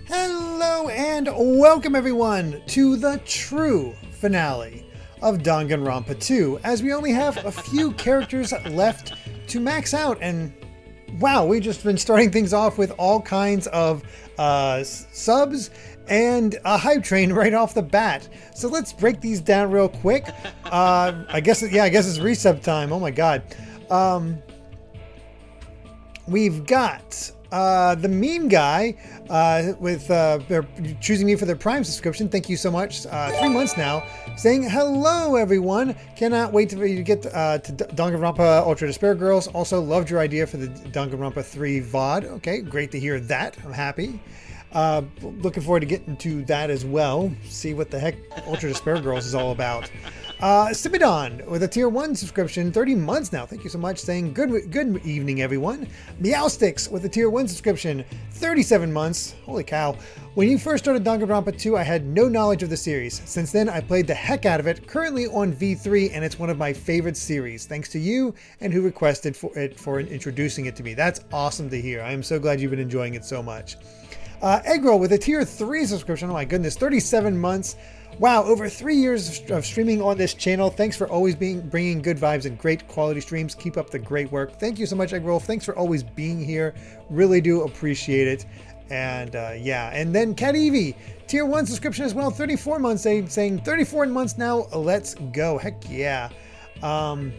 Hello and welcome everyone to the true finale of Danganronpa 2, as we only have a few characters left to max out. And wow, we've just been starting things off with all kinds of subs and a hype train right off the bat. So let's break these down real quick. I guess it's resub time. Oh my god. We've got the meme guy with they're choosing me for their Prime subscription. Thank you so much. 3 months now, saying hello everyone. Cannot wait for you to get to Danganronpa Ultra Despair Girls. Also loved your idea for the Danganronpa 3 VOD. Okay, great to hear that. I'm happy. Looking forward to getting to that as well. See what the heck Ultra Despair Girls is all about. Simidon with a tier 1 subscription, 30 months now. Thank you so much, saying good evening everyone. Meowsticks with a tier 1 subscription, 37 months. Holy cow. When you first started Danganronpa 2, I had no knowledge of the series. Since then, I played the heck out of it, currently on V3, and it's one of my favorite series. Thanks to you and who requested for introducing it to me. That's awesome to hear. I am so glad you've been enjoying it so much. Eggroll with a tier 3 subscription. Oh my goodness, 37 months. Wow, over 3 years of streaming on this channel. Thanks for always bringing good vibes and great quality streams. Keep up the great work. Thank you so much, Eggroll. Thanks for always being here. Really do appreciate it. And yeah, and then Cat Evie, tier 1 subscription as well. 34 months, saying 34 months now. Let's go. Heck yeah. And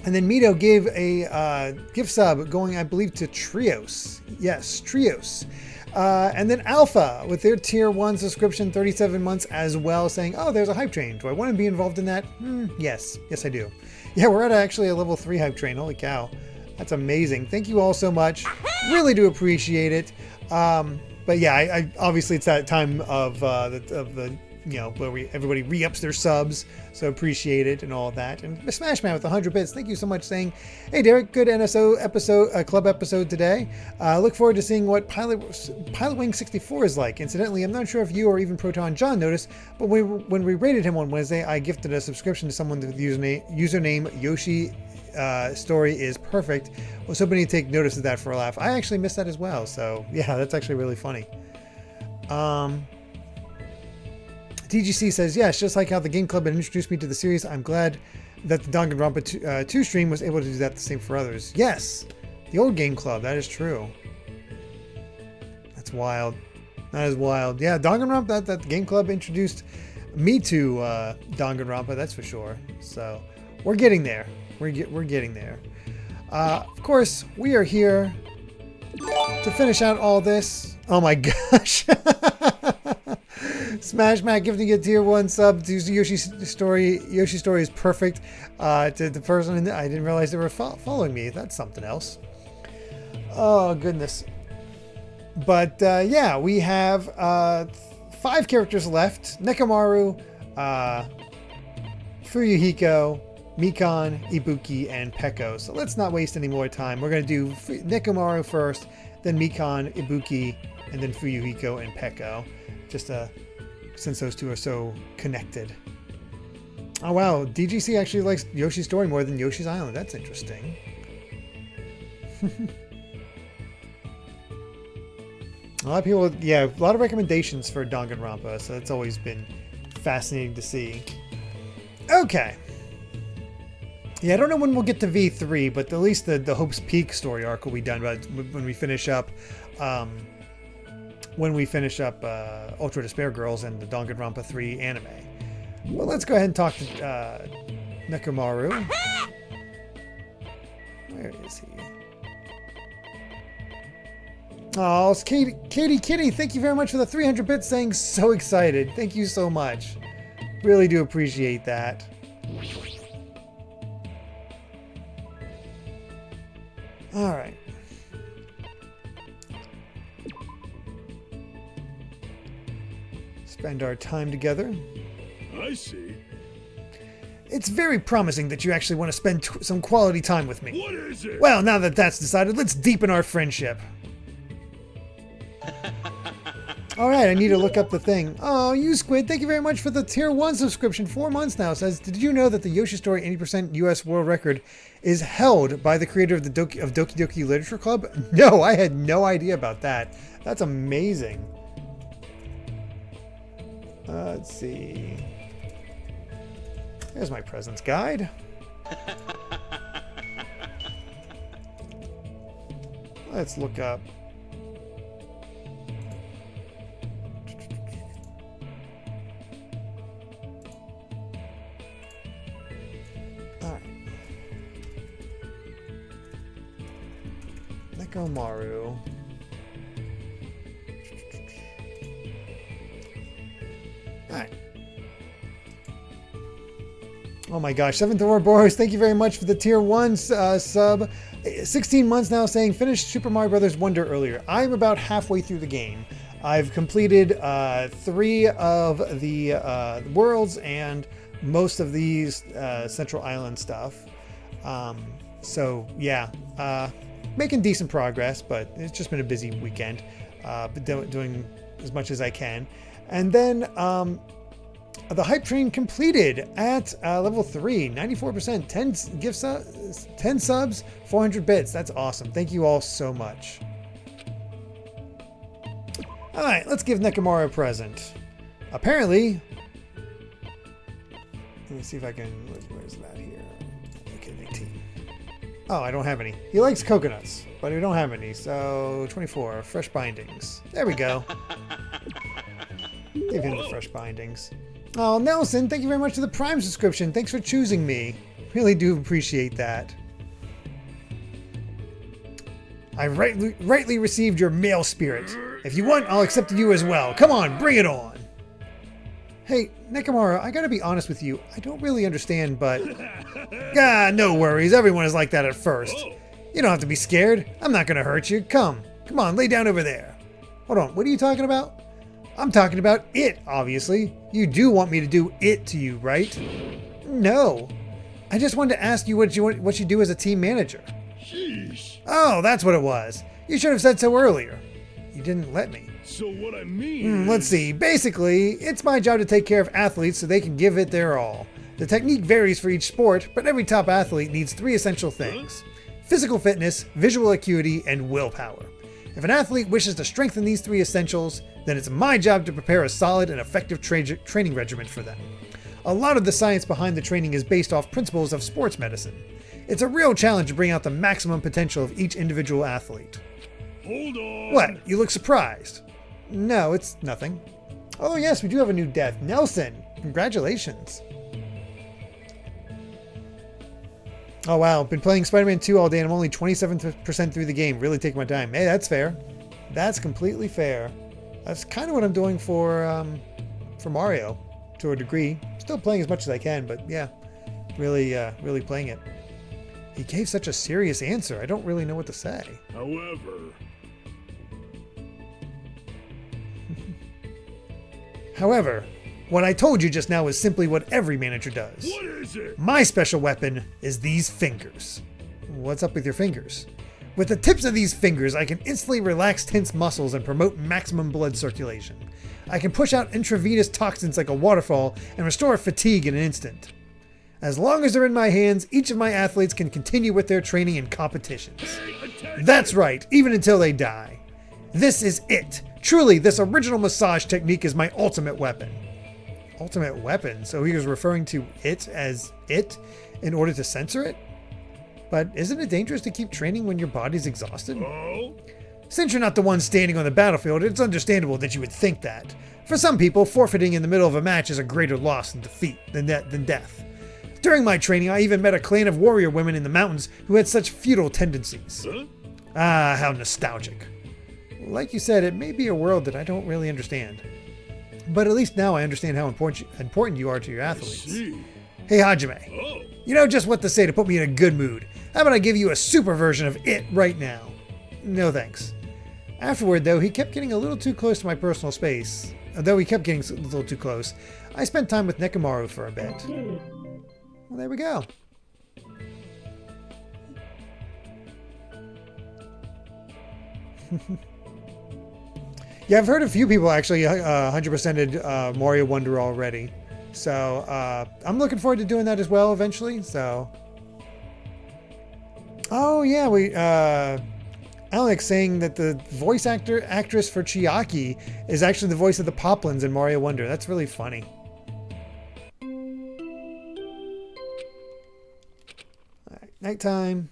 then Mito gave a gift sub going, I believe, to Trios. Yes, Trios. And then Alpha with their tier 1 subscription, 37 months as well, saying, oh, there's a hype train. Do I want to be involved in that? Yes, I do. Yeah, we're at actually a level 3 hype train. Holy cow. That's amazing. Thank you all so much. Really do appreciate it. But yeah, I obviously it's that time of the you know, where everybody re-ups their subs, so appreciate it and all that. And Smash Man with 100 bits, thank you so much, saying, hey Derek, good NSO episode, club episode today. Look forward to seeing what Pilot Wing 64 is like. Incidentally, I'm not sure if you or even Proton John noticed, but when we rated him on Wednesday, I gifted a subscription to someone with the username Yoshi. Story is perfect. Was hoping to take notice of that for a laugh. I actually missed that as well, so yeah, that's actually really funny. TGC says, yes, just like how the Game Club had introduced me to the series, I'm glad that the Danganronpa 2 stream was able to do that the same for others. Yes, the old Game Club, that is true. That's wild. That is wild. Yeah, Danganronpa, that Game Club introduced me to Danganronpa, that's for sure. So we're getting there. We're getting there. Of course, we are here to finish out all this. Oh my gosh. Smash Mac gifting a tier 1 sub to Yoshi's Story. Yoshi's Story is perfect. To the person, I didn't realize they were following me. That's something else. Oh, goodness. But yeah, we have 5 characters left. Nekomaru, Fuyuhiko, Mikan, Ibuki, and Peko. So let's not waste any more time. We're going to do Nekomaru first, then Mikan, Ibuki, and then Fuyuhiko and Peko. Just since those two are so connected. Oh wow, DGC actually likes Yoshi's Story more than Yoshi's Island. That's interesting. A lot of people, yeah, a lot of recommendations for Danganronpa, so that's always been fascinating to see. Okay. Yeah, I don't know when we'll get to V3, but at least the Hope's Peak story arc will be done when we finish up Ultra Despair Girls and the Danganronpa 3 anime. Well, let's go ahead and talk to Nekomaru. Where is he? Oh, it's Katie Kitty. Thank you very much for the 300 bits saying so excited. Thank you so much. Really do appreciate that. All right. Spend our time together. I see. It's very promising that you actually want to spend some quality time with me. What is it? Well, now that that's decided, let's deepen our friendship. All right, I need to look up the thing. Oh, you Squid, thank you very much for the tier 1 subscription. 4 months now. Says, did you know that the Yoshi Story 80% US world record is held by the creator of the Doki Doki Literature Club? No, I had no idea about that. That's amazing. Let's see. There's my presents guide. Let's look up. Nekomaru. Alright. Oh my gosh, 7th Ouroboros, thank you very much for the tier 1 sub. 16 months now saying finished Super Mario Bros. Wonder earlier. I'm about halfway through the game. I've completed 3 of the worlds and most of these Central Island stuff. So yeah, making decent progress, but it's just been a busy weekend. But doing as much as I can. And then the hype train completed at level 3, 94%, 10 gifts, 10 subs, 400 bits. That's awesome. Thank you all so much. All right, let's give Nekomaru a present. Apparently, let me see if I can, where's that here? Okay, 19. Oh, I don't have any. He likes coconuts, but we don't have any. So 24, fresh bindings. There we go. Give him the fresh bindings. Oh, Nelson, thank you very much for the Prime subscription. Thanks for choosing me. Really do appreciate that. I rightly received your male spirit. If you want, I'll accept you as well. Come on, bring it on. Hey, Nekomaru, I gotta be honest with you. I don't really understand, but... no worries. Everyone is like that at first. You don't have to be scared. I'm not gonna hurt you. Come on, lay down over there. Hold on, what are you talking about? I'm talking about it, obviously. You do want me to do it to you, right? No. I just wanted to ask you what you do as a team manager. Sheesh. Oh, that's what it was. You should have said so earlier. You didn't let me. So what I mean Let's see. Basically, it's my job to take care of athletes so they can give it their all. The technique varies for each sport, but every top athlete needs 3 essential things. Physical fitness, visual acuity, and willpower. If an athlete wishes to strengthen these 3 essentials, then it's my job to prepare a solid and effective training regimen for them. A lot of the science behind the training is based off principles of sports medicine. It's a real challenge to bring out the maximum potential of each individual athlete. Hold on. What? You look surprised. No, it's nothing. Oh yes, we do have a new death. Nelson. Congratulations. Oh, wow. Been playing Spider-Man 2 all day and I'm only 27% through the game. Really taking my time. Hey, that's fair. That's completely fair. That's kind of what I'm doing for Mario to a degree. Still playing as much as I can, but yeah, really playing it. He gave such a serious answer. I don't really know what to say. However, what I told you just now is simply what every manager does. What is it? My special weapon is these fingers. What's up with your fingers? With the tips of these fingers, I can instantly relax tense muscles and promote maximum blood circulation. I can push out intravenous toxins like a waterfall and restore fatigue in an instant. As long as they're in my hands, each of my athletes can continue with their training and competitions. That's right, even until they die. This is it. Truly, this original massage technique is my ultimate weapon. Ultimate weapon? So he was referring to it as it in order to censor it? But isn't it dangerous to keep training when your body's exhausted? Oh? Since you're not the one standing on the battlefield, it's understandable that you would think that. For some people, forfeiting in the middle of a match is a greater loss than death. During my training, I even met a clan of warrior women in the mountains who had such feudal tendencies. Huh? Ah, how nostalgic. Like you said, it may be a world that I don't really understand. But at least now I understand how important you are to your athletes. See. Hey Hajime, Oh. you know just what to say to put me in a good mood. How about I give you a super version of it right now? No thanks. Afterward, though, he kept getting a little too close to my personal space. Although he kept getting a little too close, I spent time with Nekomaru for a bit. Well, there we go. Yeah, I've heard a few people actually 100%ed Mario Wonder already. So I'm looking forward to doing that as well eventually. So, oh yeah, Alex saying that the voice actress for Chiaki is actually the voice of the Poplins in Mario Wonder. That's really funny. All right, nighttime.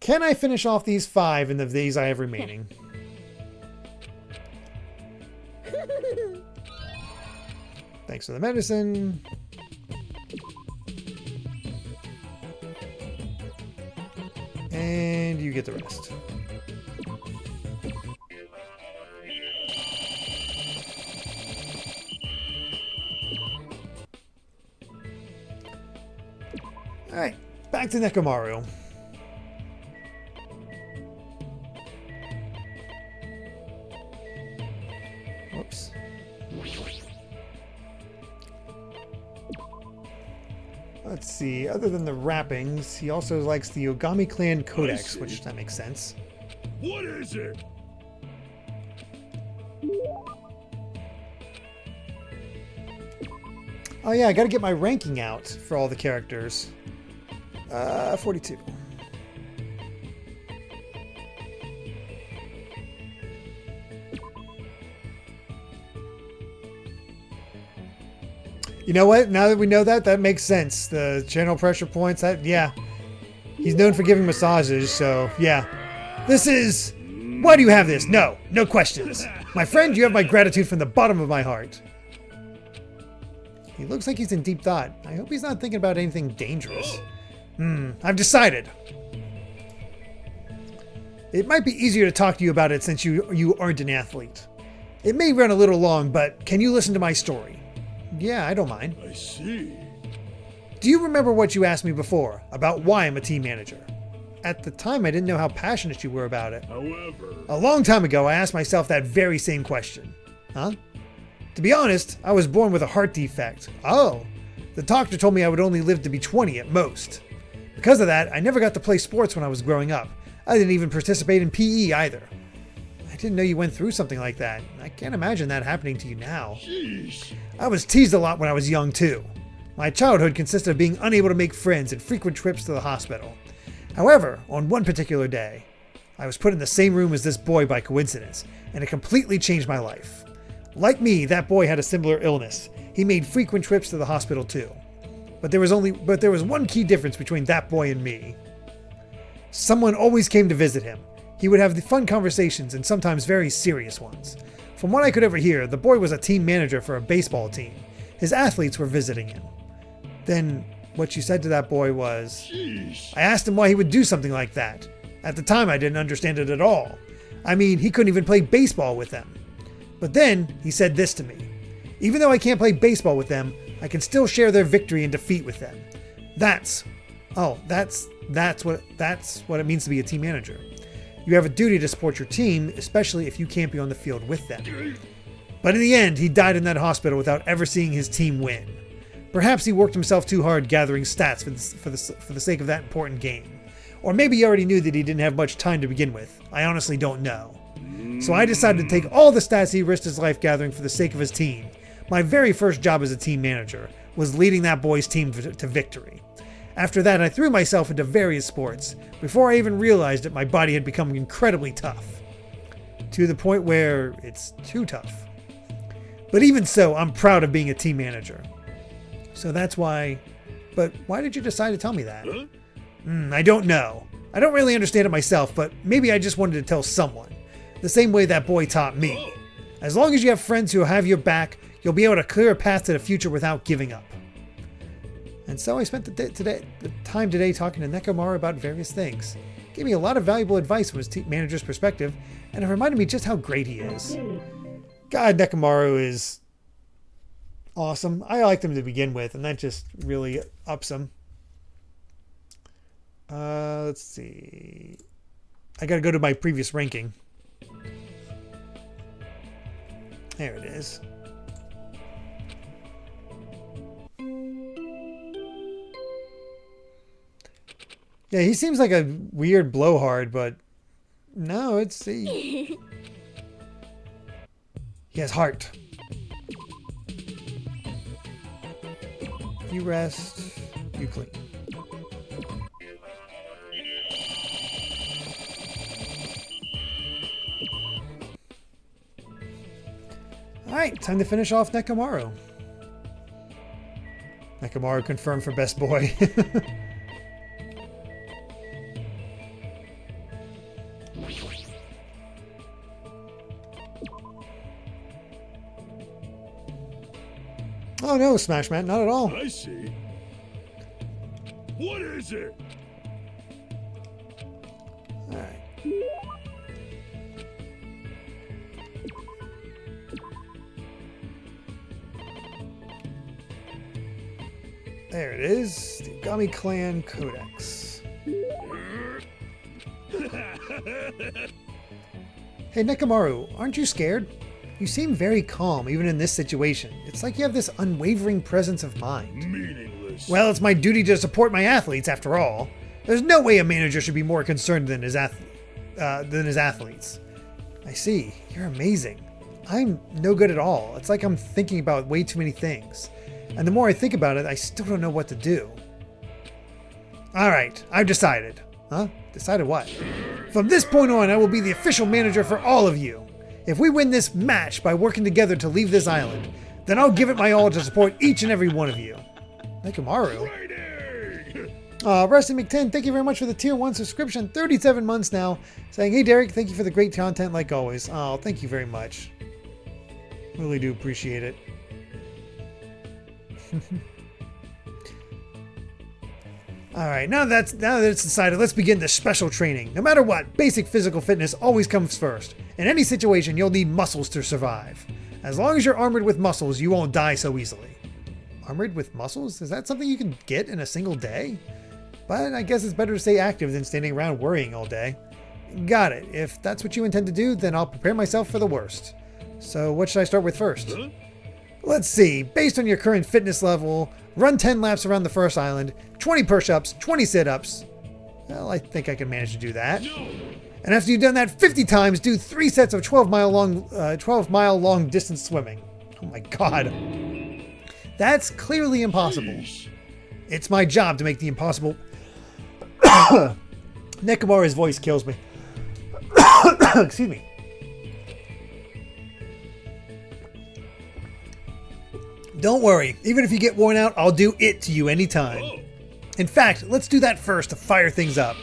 Can I finish off these 5 in the days I have remaining? Thanks for the medicine. And you get the rest. Alright, back to Nekomaru. Whoops. Let's see, other than the wrappings, he also likes the Ogami Clan Codex, which that makes sense. What is it? Oh yeah, I gotta get my ranking out for all the characters. 42. You know what? Now that we know that, that makes sense. The channel pressure points, yeah. He's known for giving massages, so yeah. This is... Why do you have this? No questions. My friend, you have my gratitude from the bottom of my heart. He looks like he's in deep thought. I hope he's not thinking about anything dangerous. I've decided. It might be easier to talk to you about it since you aren't an athlete. It may run a little long, but can you listen to my story? Yeah, I don't mind. I see. Do you remember what you asked me before about why I'm a team manager? At the time, I didn't know how passionate you were about it. However, A long time ago, I asked myself that very same question. Huh? To be honest, I was born with a heart defect. Oh, the doctor told me I would only live to be 20 at most. Because of that, I never got to play sports when I was growing up. I didn't even participate in PE either. I didn't know you went through something like that. I can't imagine that happening to you now. jeez. I was teased a lot when I was young too. My childhood consisted of being unable to make friends and frequent trips to the hospital. However, on one particular day, I was put in the same room as this boy by coincidence, and it completely changed my life. Like me, that boy had a similar illness. He made frequent trips to the hospital too. But there was one key difference between that boy and me. Someone always came to visit him. He would have the fun conversations and sometimes very serious ones. From what I could overhear, the boy was a team manager for a baseball team. his athletes were visiting him. Then what you said to that boy was, Sheesh. I asked him why he would do something like that. At the time, I didn't understand it at all. I mean, he couldn't even play baseball with them. But then he said this to me. Even though I can't play baseball with them, I can still share their victory and defeat with them. That's what it means to be a team manager. You have a duty to support your team, especially if you can't be on the field with them. But in the end, he died in that hospital without ever seeing his team win. Perhaps he worked himself too hard gathering stats for the sake of that important game. Or maybe he already knew that he didn't have much time to begin with. I honestly don't know. So I decided to take all the stats he risked his life gathering for the sake of his team. My very first job as a team manager was leading that boy's team to victory. After that, I threw myself into various sports. Before I even realized it, my body had become incredibly tough. To the point where it's too tough. But even so, I'm proud of being a team manager. So that's why... But why did you decide to tell me that? Huh? I don't know. I don't really understand it myself, but maybe I just wanted to tell someone. The same way that boy taught me. As long as you have friends who have your back, you'll be able to clear a path to the future without giving up. And so I spent the time today talking to Nekomaru about various things. Gave me a lot of valuable advice from his team manager's perspective, and it reminded me just how great he is. God, Nekomaru is awesome. I liked him to begin with, and that just really ups him. Let's see. I gotta go to my previous ranking. There it is. Yeah, he seems like a weird blowhard, but no, it's he has heart. You rest, you clean. Alright, time to finish off Nekomaru. Nekomaru confirmed for best boy. Oh no, Smash Man, not at all. I see. What is it? Alright. There it is, the Ogami Clan Codex. Hey Nekomaru, aren't you scared? You seem very calm, even in this situation. It's like you have this unwavering presence of mind. Meaningless. Well, it's my duty to support my athletes, after all. There's no way a manager should be more concerned than his athletes. I see. You're amazing. I'm no good at all. It's like I'm thinking about way too many things. And the more I think about it, I still don't know what to do. Alright, I've decided. Huh? Decided what? From this point on, I will be the official manager for all of you. If we win this match by working together to leave this island, then I'll give it my all to support each and every one of you. Nekomaru. Rusty McTen, thank you very much for the tier 1 subscription. 37 months now. Saying, hey Derek, thank you for the great content like always. Oh, thank you very much. Really do appreciate it. Alright, now that it's decided, let's begin the special training. No matter what, basic physical fitness always comes first. In any situation, you'll need muscles to survive. As long as you're armored with muscles, you won't die so easily. Armored with muscles? Is that something you can get in a single day? But I guess it's better to stay active than standing around worrying all day. Got it. If that's what you intend to do, then I'll prepare myself for the worst. So what should I start with first? Huh? Let's see. Based on your current fitness level, run 10 laps around the first island, 20 push-ups, 20 sit-ups. Well, I think I can manage to do that. No. And after you've done that 50 times, do 3 sets of 12-mile long distance swimming. Oh my god. That's clearly impossible. Sheesh. It's my job to make the impossible. Nekomaru's voice kills me. Excuse me. Don't worry. Even if you get worn out, I'll do it to you anytime. Oh. In fact, let's do that first to fire things up.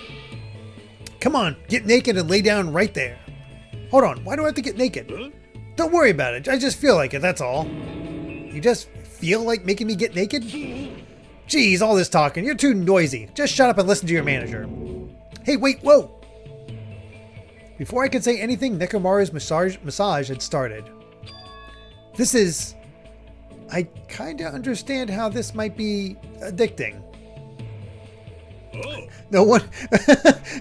Come on, get naked and lay down right there. Hold on, why do I have to get naked? Huh? Don't worry about it. I just feel like it, that's all. You just feel like making me get naked? Geez, all this talking. You're too noisy. Just shut up and listen to your manager. Hey, wait, whoa! Before I could say anything, Nekomaru's massage had started. I kinda understand how this might be addicting. Oh,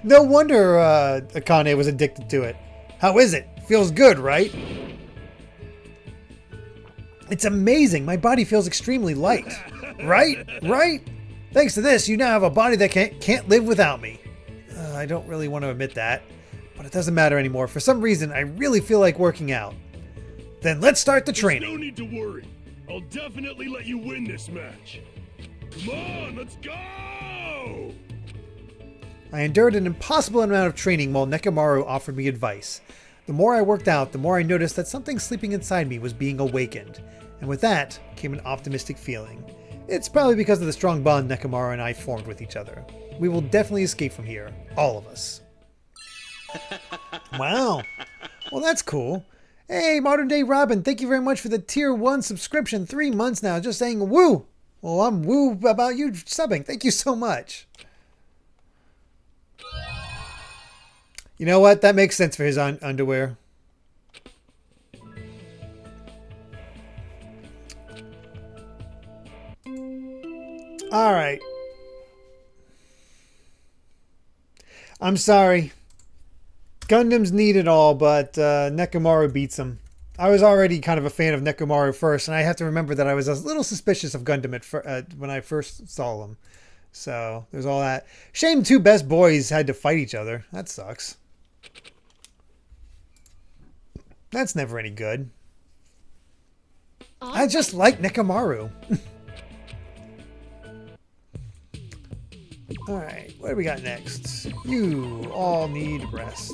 No wonder Akane was addicted to it. How is it? Feels good, right? It's amazing. My body feels extremely light. Right? Right? Thanks to this, you now have a body that can't live without me. I don't really want to admit that, but it doesn't matter anymore. For some reason, I really feel like working out. Then let's start the there's training. no need to worry. I'll definitely let you win this match. Come on, let's go! I endured an impossible amount of training while Nekomaru offered me advice. The more I worked out, the more I noticed that something sleeping inside me was being awakened. And with that came an optimistic feeling. It's probably because of the strong bond Nekomaru and I formed with each other. We will definitely escape from here. All of us. Wow. Well, that's cool. Hey, Modern Day Robin, thank you very much for the Tier 1 subscription. 3 months now, just saying woo. Well, I'm woo about you subbing. Thank you so much. You know what? That makes sense for his underwear. All right. I'm sorry. Gundams need it all, but Nekomaru beats him. I was already kind of a fan of Nekomaru first, and I have to remember that I was a little suspicious of Gundam when I first saw them. So there's all that. Shame two best boys had to fight each other. That sucks. That's never any good. I just like Nekomaru. Alright, what do we got next? You all need rest.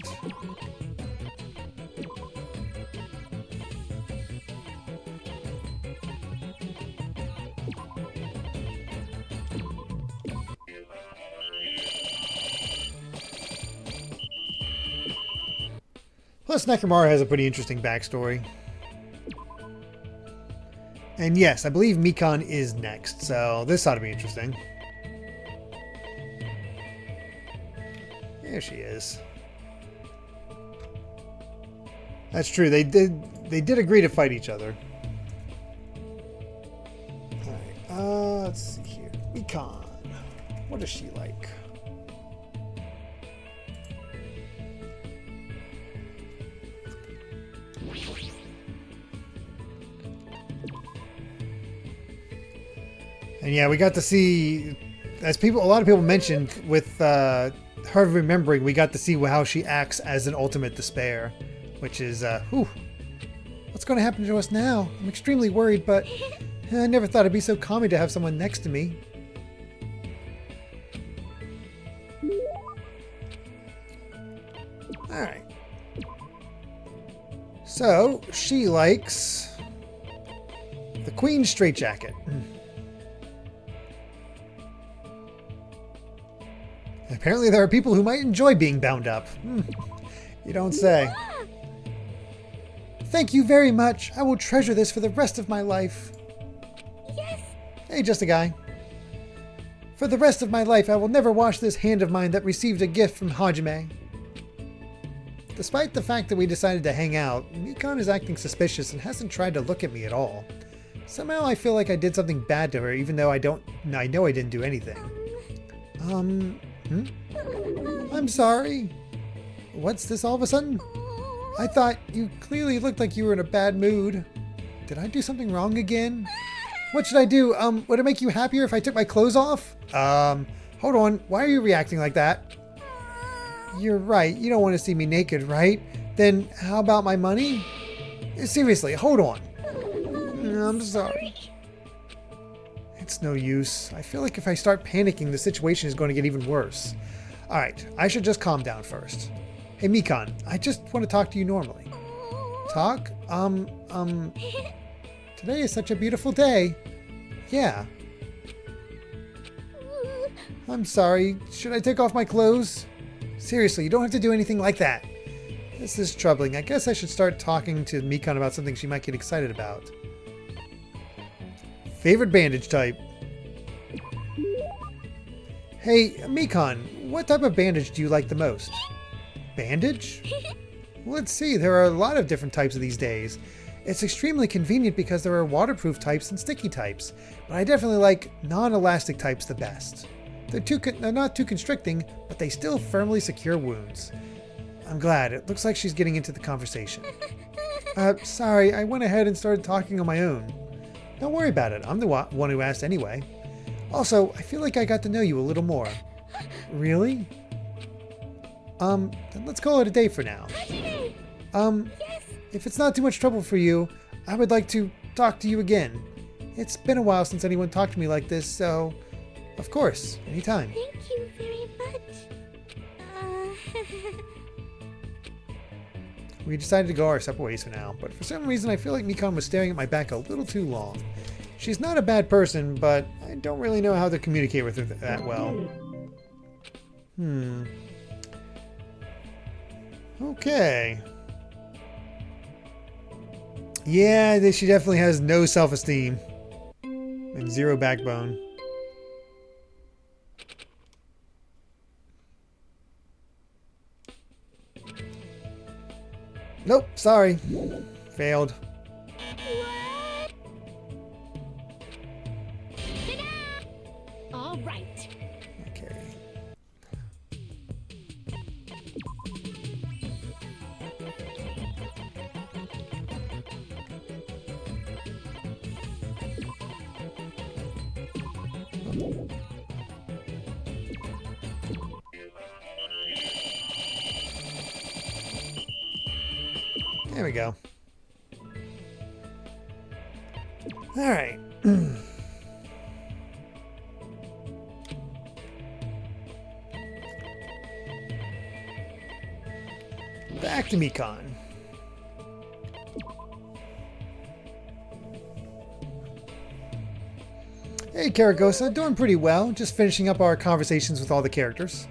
Plus, Nekomaru has a pretty interesting backstory. And yes, I believe Mikan is next, so this ought to be interesting. There she is. That's true. They did agree to fight each other. Alright, let's see here. Mikan. What is she like? And yeah, we got to see, as a lot of people mentioned, with her remembering, we got to see how she acts as an ultimate despair, which is, what's going to happen to us now? I'm extremely worried, but I never thought it'd be so calming to have someone next to me. Alright. So, she likes the Queen's straitjacket. Apparently there are people who might enjoy being bound up. You don't say. Thank you very much. I will treasure this for the rest of my life. Yes. Hey, just a guy. For the rest of my life, I will never wash this hand of mine that received a gift from Hajime. Despite the fact that we decided to hang out, Mikan is acting suspicious and hasn't tried to look at me at all. Somehow I feel like I did something bad to her, even though I know I didn't do anything. I'm sorry. What's this all of a sudden? I thought you clearly looked like you were in a bad mood. Did I do something wrong again? What should I do? Would it make you happier if I took my clothes off? Hold on. Why are you reacting like that? You're right. You don't want to see me naked, right? Then how about my money? Seriously, hold on. I'm sorry. It's no use. I feel like if I start panicking, the situation is going to get even worse. Alright, I should just calm down first. Hey Mikan, I just want to talk to you normally. Talk? Today is such a beautiful day. Yeah. I'm sorry. Should I take off my clothes? Seriously, you don't have to do anything like that. This is troubling. I guess I should start talking to Mikan about something she might get excited about. Favorite bandage type? Hey, Mikon, what type of bandage do you like the most? Bandage? Let's see, there are a lot of different types of these days. It's extremely convenient because there are waterproof types and sticky types, but I definitely like non-elastic types the best. They're not too constricting, but they still firmly secure wounds. I'm glad. It looks like she's getting into the conversation. Sorry, I went ahead and started talking on my own. Don't worry about it. I'm the one who asked anyway. Also, I feel like I got to know you a little more. Really? Then let's call it a day for now. If it's not too much trouble for you, I would like to talk to you again. It's been a while since anyone talked to me like this, so of course, anytime. Thank you very much. We decided to go our separate ways for now, but for some reason I feel like Mikon was staring at my back a little too long. She's not a bad person, but I don't really know how to communicate with her that well. Okay. Yeah, she definitely has no self-esteem. And zero backbone. Nope, sorry. Failed. All right. Okay. There we go. All right. Back to Mikon. Hey, Karagosa, doing pretty well. Just finishing up our conversations with all the characters.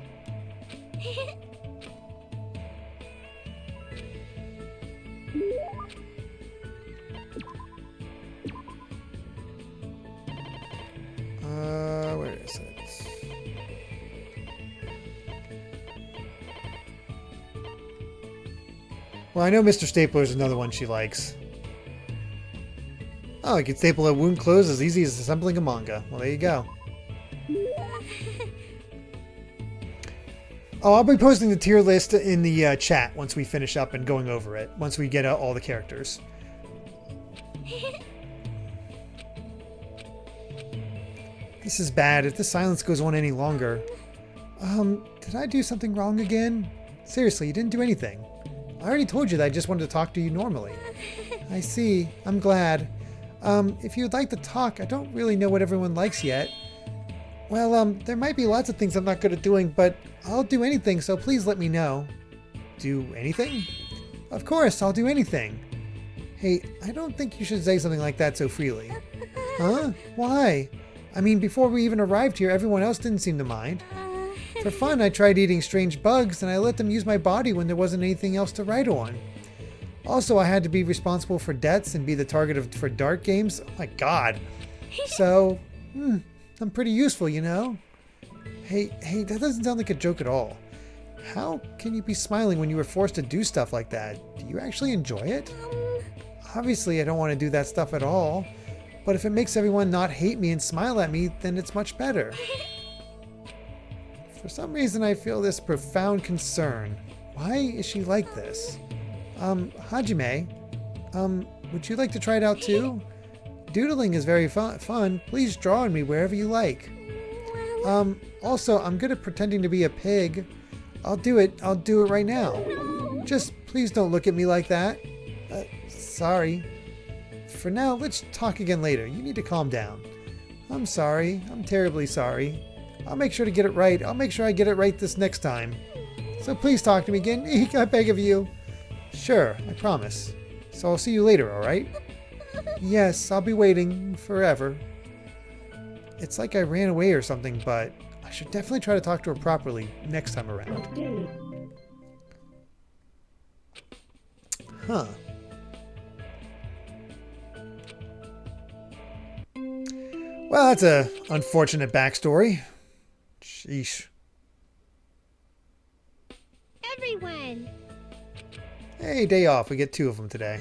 Where is it? Well, I know Mr. Stapler is another one she likes. Oh, you can staple a wound closed as easy as assembling a manga. Well, there you go. Oh, I'll be posting the tier list in the chat once we finish up and going over it. Once we get all the characters. This is bad. If this silence goes on any longer. Did I do something wrong again? Seriously, you didn't do anything. I already told you that I just wanted to talk to you normally. I see. I'm glad. If you'd like to talk, I don't really know what everyone likes yet. Well, there might be lots of things I'm not good at doing, but I'll do anything, so please let me know. Do anything? Of course, I'll do anything. Hey, I don't think you should say something like that so freely. Huh? Why? I mean, before we even arrived here, everyone else didn't seem to mind. For fun, I tried eating strange bugs, and I let them use my body when there wasn't anything else to write on. Also, I had to be responsible for debts and be the target for dart games. Oh my god. So, I'm pretty useful, you know? Hey, that doesn't sound like a joke at all. How can you be smiling when you were forced to do stuff like that? Do you actually enjoy it? Obviously, I don't want to do that stuff at all. But if it makes everyone not hate me and smile at me, then it's much better. For some reason, I feel this profound concern. Why is she like this? Hajime, would you like to try it out too? Doodling is very fun. Please draw on me wherever you like. Also, I'm good at pretending to be a pig. I'll do it right now. Just please don't look at me like that. Sorry. For now, let's talk again later. You need to calm down. I'm sorry. I'm terribly sorry. I'll make sure to get it right. I'll make sure I get it right this next time. So please talk to me again. Eek, I beg of you. Sure, I promise. So I'll see you later, alright? Yes, I'll be waiting forever. It's like I ran away or something, but I should definitely try to talk to her properly next time around. Huh. Well, that's a unfortunate backstory. Sheesh. Everyone. Hey, day off. We get 2 of them today.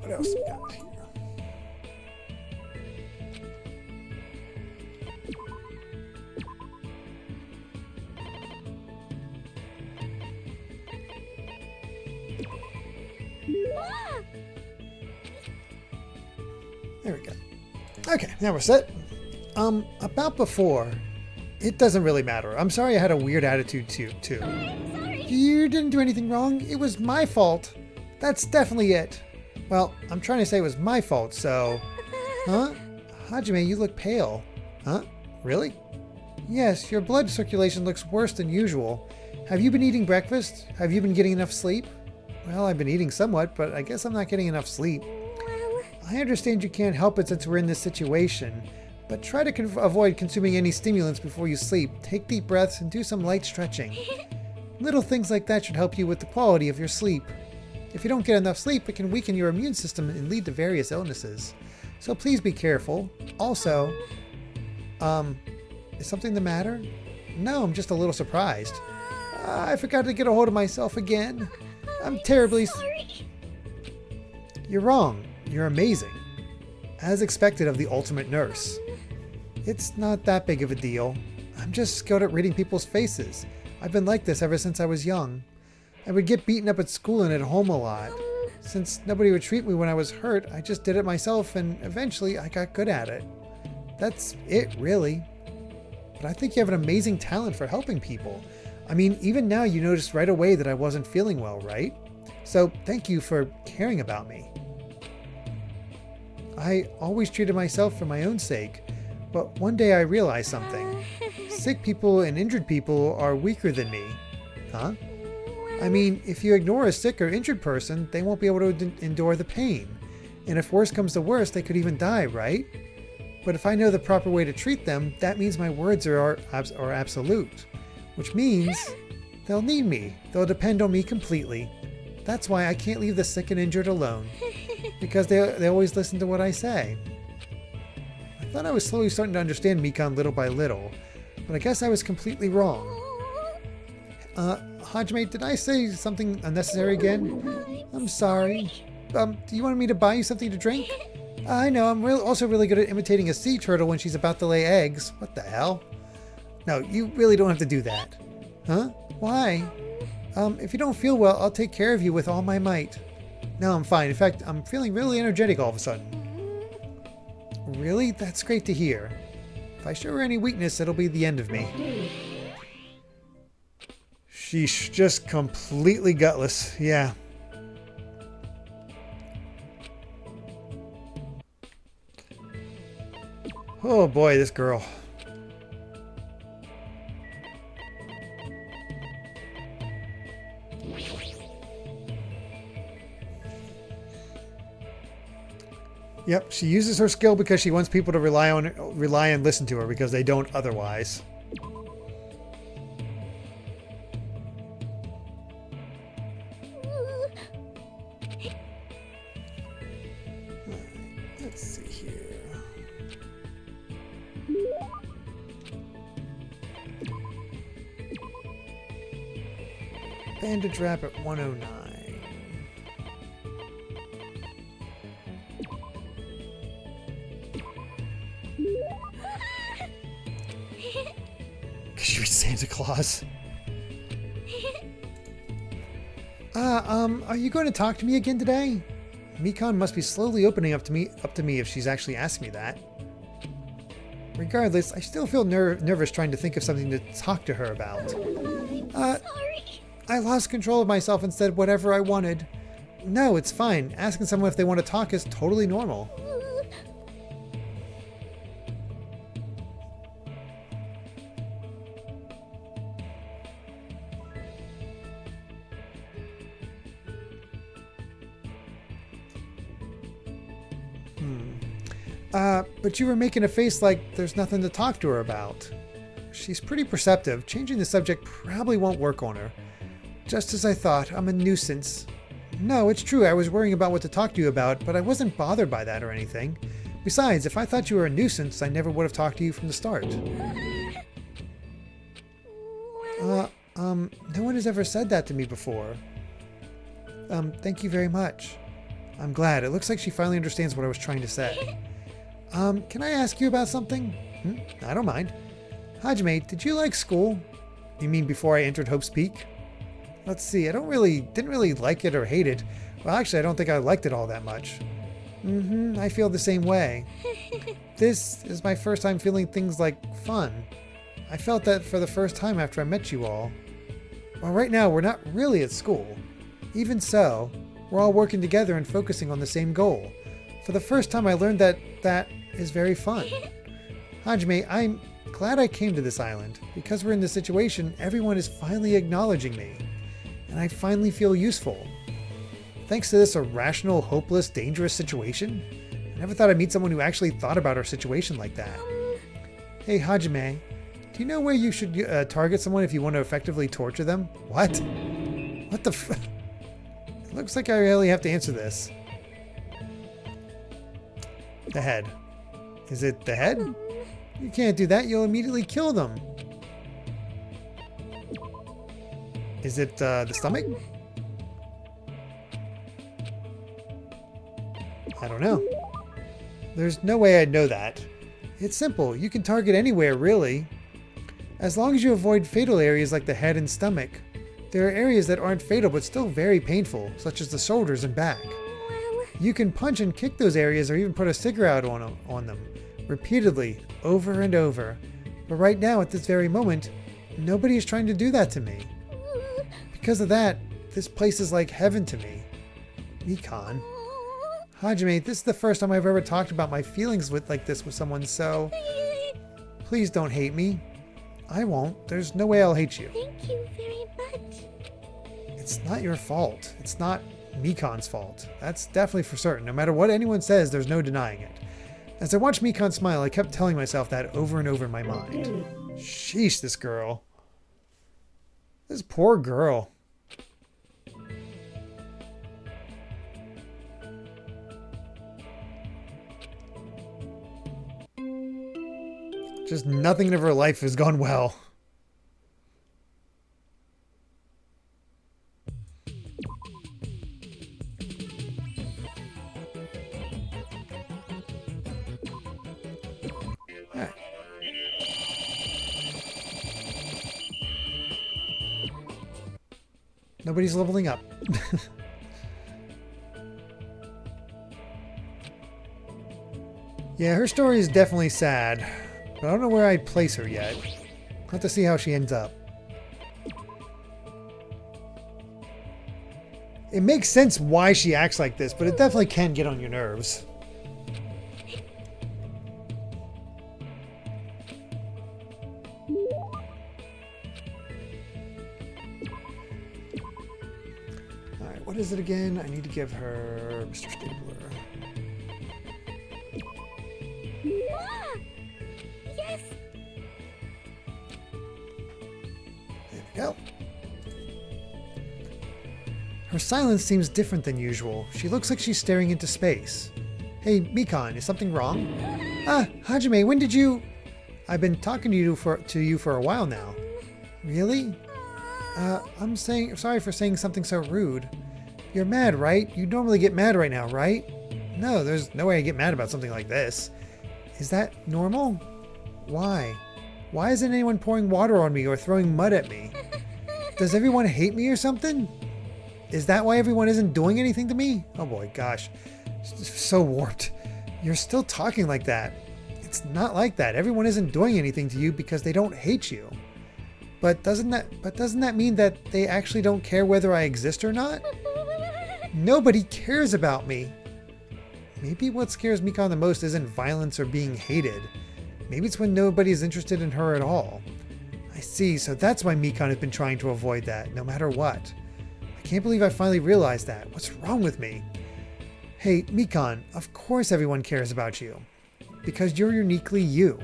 What else we got here? Ah! There we go. Okay, now we're set. About before, it doesn't really matter. I'm sorry I had a weird attitude too. I'm sorry. You didn't do anything wrong. It was my fault. That's definitely it. Well, I'm trying to say it was my fault, so... Huh? Hajime, you look pale. Huh? Really? Yes, your blood circulation looks worse than usual. Have you been eating breakfast? Have you been getting enough sleep? Well, I've been eating somewhat, but I guess I'm not getting enough sleep. Well, I understand you can't help it since we're in this situation, but try to avoid consuming any stimulants before you sleep. Take deep breaths and do some light stretching. Little things like that should help you with the quality of your sleep. If you don't get enough sleep, it can weaken your immune system and lead to various illnesses. So please be careful. Also, is something the matter? No, I'm just a little surprised. I forgot to get a hold of myself again. I'm terribly sorry. You're wrong. You're amazing. As expected of the ultimate nurse. It's not that big of a deal. I'm just skilled at reading people's faces. I've been like this ever since I was young. I would get beaten up at school and at home a lot. Since nobody would treat me when I was hurt, I just did it myself and eventually I got good at it. That's it, really. But I think you have an amazing talent for helping people. I mean, even now you noticed right away that I wasn't feeling well, right? So thank you for caring about me. I always treated myself for my own sake, but one day I realized something. Sick people and injured people are weaker than me. Huh? I mean, if you ignore a sick or injured person, they won't be able to endure the pain. And if worse comes to worse, they could even die, right? But if I know the proper way to treat them, that means my words are absolute. Which means they'll need me. They'll depend on me completely. That's why I can't leave the sick and injured alone. Because they always listen to what I say. I thought I was slowly starting to understand Mikan little by little. But I guess I was completely wrong. Hajime, did I say something unnecessary again? I'm sorry. Do you want me to buy you something to drink? I know, I'm also really good at imitating a sea turtle when she's about to lay eggs. What the hell? No, you really don't have to do that. Huh? Why? If you don't feel well, I'll take care of you with all my might. No, I'm fine. In fact, I'm feeling really energetic all of a sudden. Really? That's great to hear. If I show her any weakness, it'll be the end of me. Sheesh, just completely gutless. Yeah. Oh boy, this girl. Yep, she uses her skill because she wants people to rely and listen to her because they don't otherwise. Let's see here. Bandage wrap at 109. Cause you're Santa Claus. Are you going to talk to me again today? Mikan must be slowly opening up to me if she's actually asked me that. Regardless, I still feel nervous trying to think of something to talk to her about. Sorry. I lost control of myself and said whatever I wanted. No, it's fine. Asking someone if they want to talk is totally normal. But you were making a face like there's nothing to talk to her about. She's pretty perceptive. Changing the subject probably won't work on her. Just as I thought, I'm a nuisance. No, it's true, I was worrying about what to talk to you about, but I wasn't bothered by that or anything. Besides, if I thought you were a nuisance, I never would have talked to you from the start. No one has ever said that to me before. Thank you very much. I'm glad. It looks like she finally understands what I was trying to say. Can I ask you about something? I don't mind. Hajime, did you like school? You mean before I entered Hope's Peak? Let's see, didn't really like it or hate it. Well, actually, I don't think I liked it all that much. I feel the same way. This is my first time feeling things like fun. I felt that for the first time after I met you all. Well, right now, we're not really at school. Even so, we're all working together and focusing on the same goal. For the first time, I learned that is very fun. Hajime, I'm glad I came to this island. Because we're in this situation, everyone is finally acknowledging me. And I finally feel useful. Thanks to this irrational, hopeless, dangerous situation. I never thought I'd meet someone who actually thought about our situation like that. Hey, Hajime, do you know where you should target someone if you want to effectively torture them? What? What the f... It looks like I really have to answer this. The head. Is it the head? You can't do that, you'll immediately kill them. Is it the stomach? I don't know. There's no way I'd know that. It's simple. You can target anywhere, really. As long as you avoid fatal areas like the head and stomach. There are areas that aren't fatal but still very painful, such as the shoulders and back. You can punch and kick those areas or even put a cigarette on them, repeatedly, over and over. But right now, at this very moment, nobody is trying to do that to me. Because of that, this place is like heaven to me. Mikan. Hajime, this is the first time I've ever talked about my feelings like this with someone, so... Please don't hate me. I won't. There's no way I'll hate you. Thank you very much. It's not your fault. It's not Mikan's fault. That's definitely for certain. No matter what anyone says, there's no denying it. As I watched Mikan smile, I kept telling myself that over and over in my mind. Sheesh, this girl. This poor girl. Just nothing of her life has gone well. Alright. Nobody's leveling up. Yeah, her story is definitely sad. But I don't know where I'd place her yet. I'll have to see how she ends up. It makes sense why she acts like this, but it definitely can get on your nerves. Alright, what is it again? I need to give her Mr. Stapler. Yes. There we go. Her silence seems different than usual. She looks like she's staring into space. Hey, Mikan, is something wrong? Ah, Hajime, when did you... I've been talking to you for a while now. Really? I'm sorry for saying something so rude. You're mad, right? You normally get mad right now, right? No, there's no way I get mad about something like this. Is that normal? Why? Why isn't anyone pouring water on me or throwing mud at me? Does everyone hate me or something? Is that why everyone isn't doing anything to me? Oh boy, gosh. So warped. You're still talking like that. It's not like that. Everyone isn't doing anything to you because they don't hate you. But doesn't that mean that they actually don't care whether I exist or not? Nobody cares about me. Maybe what scares Mikan the most isn't violence or being hated. Maybe it's when nobody is interested in her at all. I see, so that's why Mikan has been trying to avoid that, no matter what. I can't believe I finally realized that. What's wrong with me? Hey, Mikan, of course everyone cares about you. Because you're uniquely you.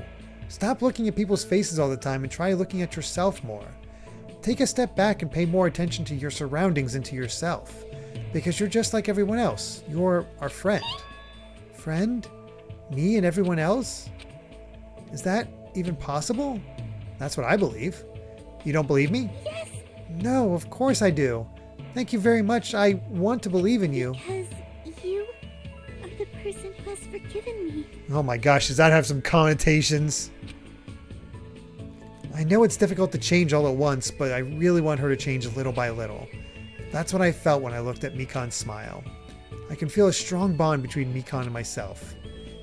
Stop looking at people's faces all the time and try looking at yourself more. Take a step back and pay more attention to your surroundings and to yourself. Because you're just like everyone else. You're our friend. Friend? Me and everyone else? Is that even possible? That's what I believe. You don't believe me? Yes. No, of course I do. Thank you very much. I want to believe in you. Because you are the person who has forgiven me. Oh my gosh, does that have some connotations? I know it's difficult to change all at once, but I really want her to change little by little. That's what I felt when I looked at Mikan's smile. I can feel a strong bond between Mikan and myself.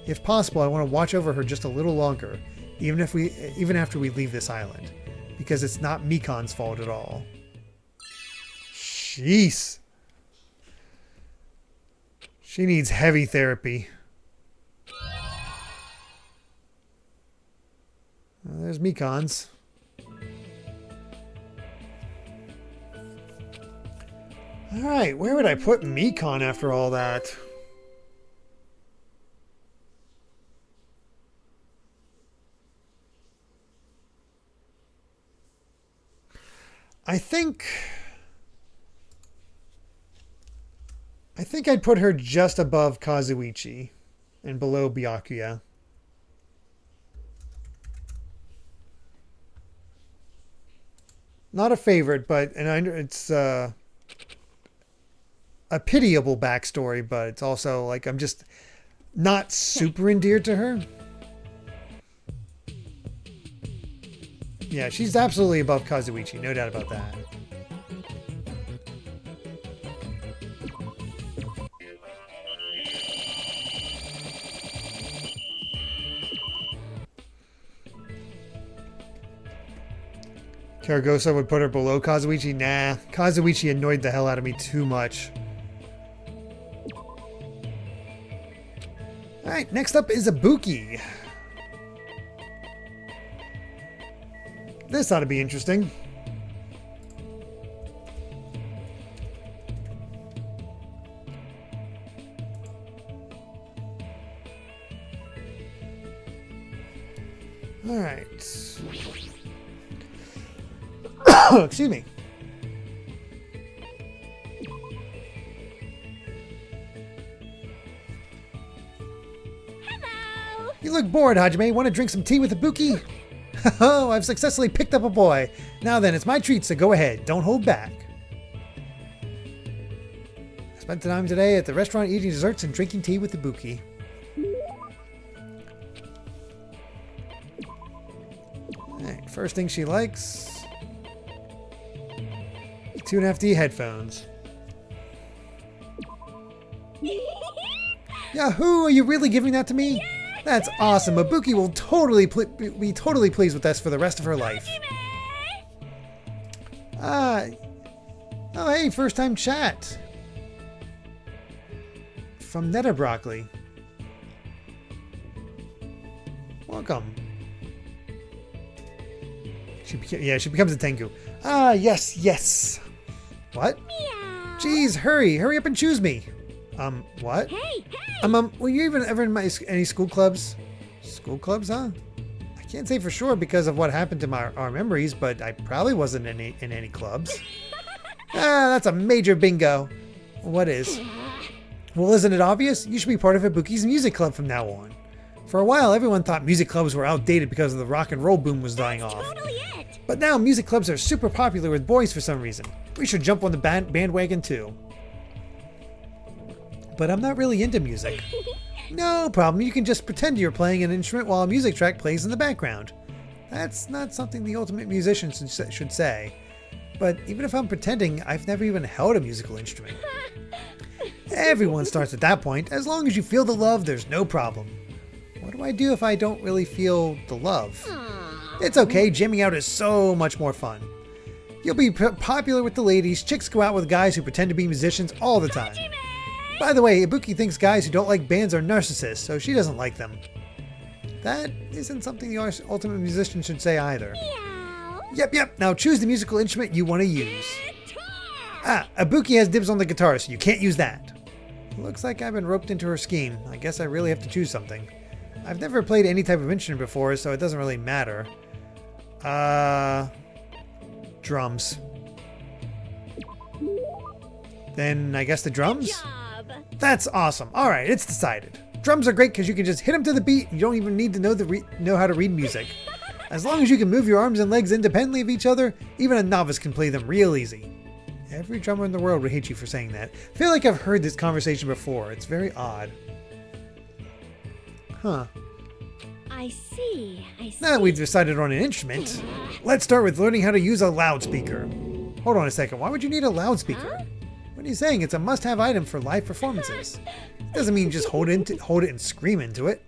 If possible, I want to watch over her just a little longer, even after we leave this island, because it's not Mikan's fault at all. Jeez. She needs heavy therapy. Well, there's Mikan's. Alright, where would I put Mikan after all that? I think I'd put her just above Kazuichi and below Byakuya. Not a favorite, but it's a pitiable backstory, but it's also like I'm just not super endeared to her. Yeah, she's absolutely above Kazuichi, no doubt about that. Karagosa would put her below Kazuichi? Nah, Kazuichi annoyed the hell out of me too much. Alright, next up is Ibuki. This ought to be interesting. Alright. Excuse me. Hello. You look bored, Hajime. Want to drink some tea with Ibuki? Oh, I've successfully picked up a boy. Now then, it's my treat, so go ahead. Don't hold back. I spent the time today at the restaurant eating desserts and drinking tea with Ibuki. Alright, first thing she likes... 2.5D headphones. Yahoo! Are you really giving that to me? That's awesome. Ibuki will be totally pleased with us for the rest of her life. Oh hey, first time chat. From Netta Broccoli. Welcome. She becomes a Tengu. Ah, yes. What? Meow. Jeez, hurry up and choose me. What? Hey. Were you even ever in any school clubs? School clubs, huh? I can't say for sure because of what happened to our memories, but I probably wasn't in any clubs. That's a major bingo. What is? Well, isn't it obvious? You should be part of Ibuki's music club from now on. For a while, everyone thought music clubs were outdated because of the rock and roll boom was dying off. Totally it. But now music clubs are super popular with boys for some reason. We should jump on the bandwagon too. But I'm not really into music. No problem, you can just pretend you're playing an instrument while a music track plays in the background. That's not something the ultimate musician should say. But even if I'm pretending, I've never even held a musical instrument. Everyone starts at that point. As long as you feel the love, there's no problem. What do I do if I don't really feel the love? It's okay, jamming out is so much more fun. You'll be popular with the ladies. Chicks go out with guys who pretend to be musicians all the time. By the way, Ibuki thinks guys who don't like bands are narcissists, so she doesn't like them. That isn't something the ultimate musician should say either. Meow. Yep. Now choose the musical instrument you want to use. Guitar. Ibuki has dibs on the guitar, so you can't use that. Looks like I've been roped into her scheme. I guess I really have to choose something. I've never played any type of instrument before, so it doesn't really matter. Drums. Then I guess the drums? Job. That's awesome. All right, it's decided. Drums are great because you can just hit them to the beat. You don't even need to know how to read music. As long as you can move your arms and legs independently of each other, even a novice can play them real easy. Every drummer in the world would hate you for saying that. I feel like I've heard this conversation before. It's very odd. Huh. I see. Now that we've decided on an instrument, let's start with learning how to use a loudspeaker. Hold on a second. Why would you need a loudspeaker? Huh? What are you saying? It's a must-have item for live performances. Doesn't mean just hold it and scream into it.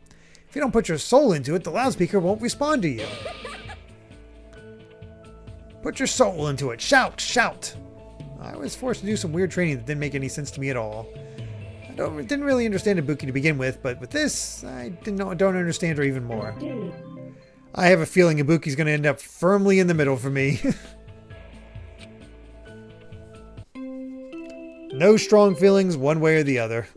If you don't put your soul into it, the loudspeaker won't respond to you. Put your soul into it. Shout, shout. I was forced to do some weird training that didn't make any sense to me at all. I didn't really understand Ibuki to begin with, but with this, I don't understand her even more. I have a feeling Ibuki's going to end up firmly in the middle for me. No strong feelings one way or the other.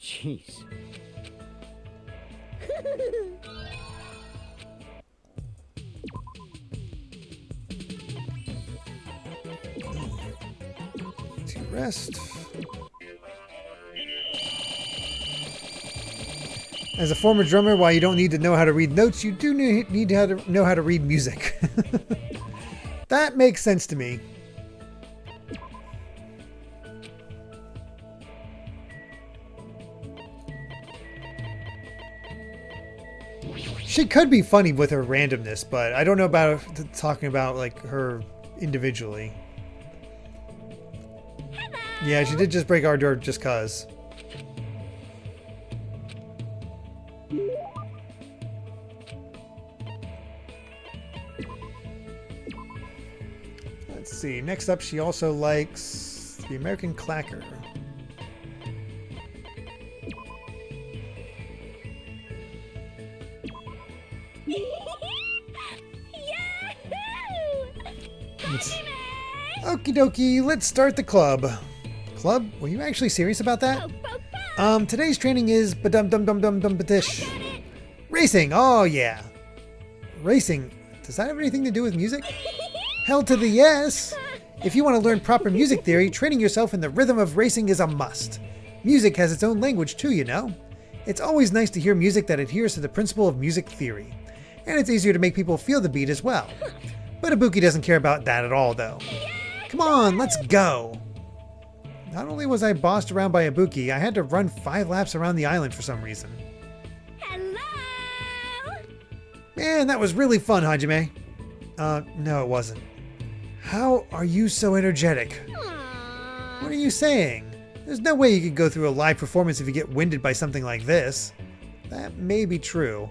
Jeez. To rest. As a former drummer, while you don't need to know how to read notes, you do need to know how to read music. That makes sense to me. She could be funny with her randomness, but I don't know about talking about like her individually. Yeah, she did just break our door just cause. Let's see. Next up, she also likes the American Clacker. Okie dokie, let's start the club. Club? Were you actually serious about that? Today's training is ba-dum-dum-dum-dum-dum-ba-dish. Racing, oh yeah. Racing, does that have anything to do with music? Hell to the yes! If you want to learn proper music theory, training yourself in the rhythm of racing is a must. Music has its own language too, you know. It's always nice to hear music that adheres to the principle of music theory. And it's easier to make people feel the beat as well. But Ibuki doesn't care about that at all though. Come on, let's go! Not only was I bossed around by Ibuki, I had to run 5 laps around the island for some reason. Hello? Man, that was really fun, Hajime. No it wasn't. How are you so energetic? Aww. What are you saying? There's no way you could go through a live performance if you get winded by something like this. That may be true.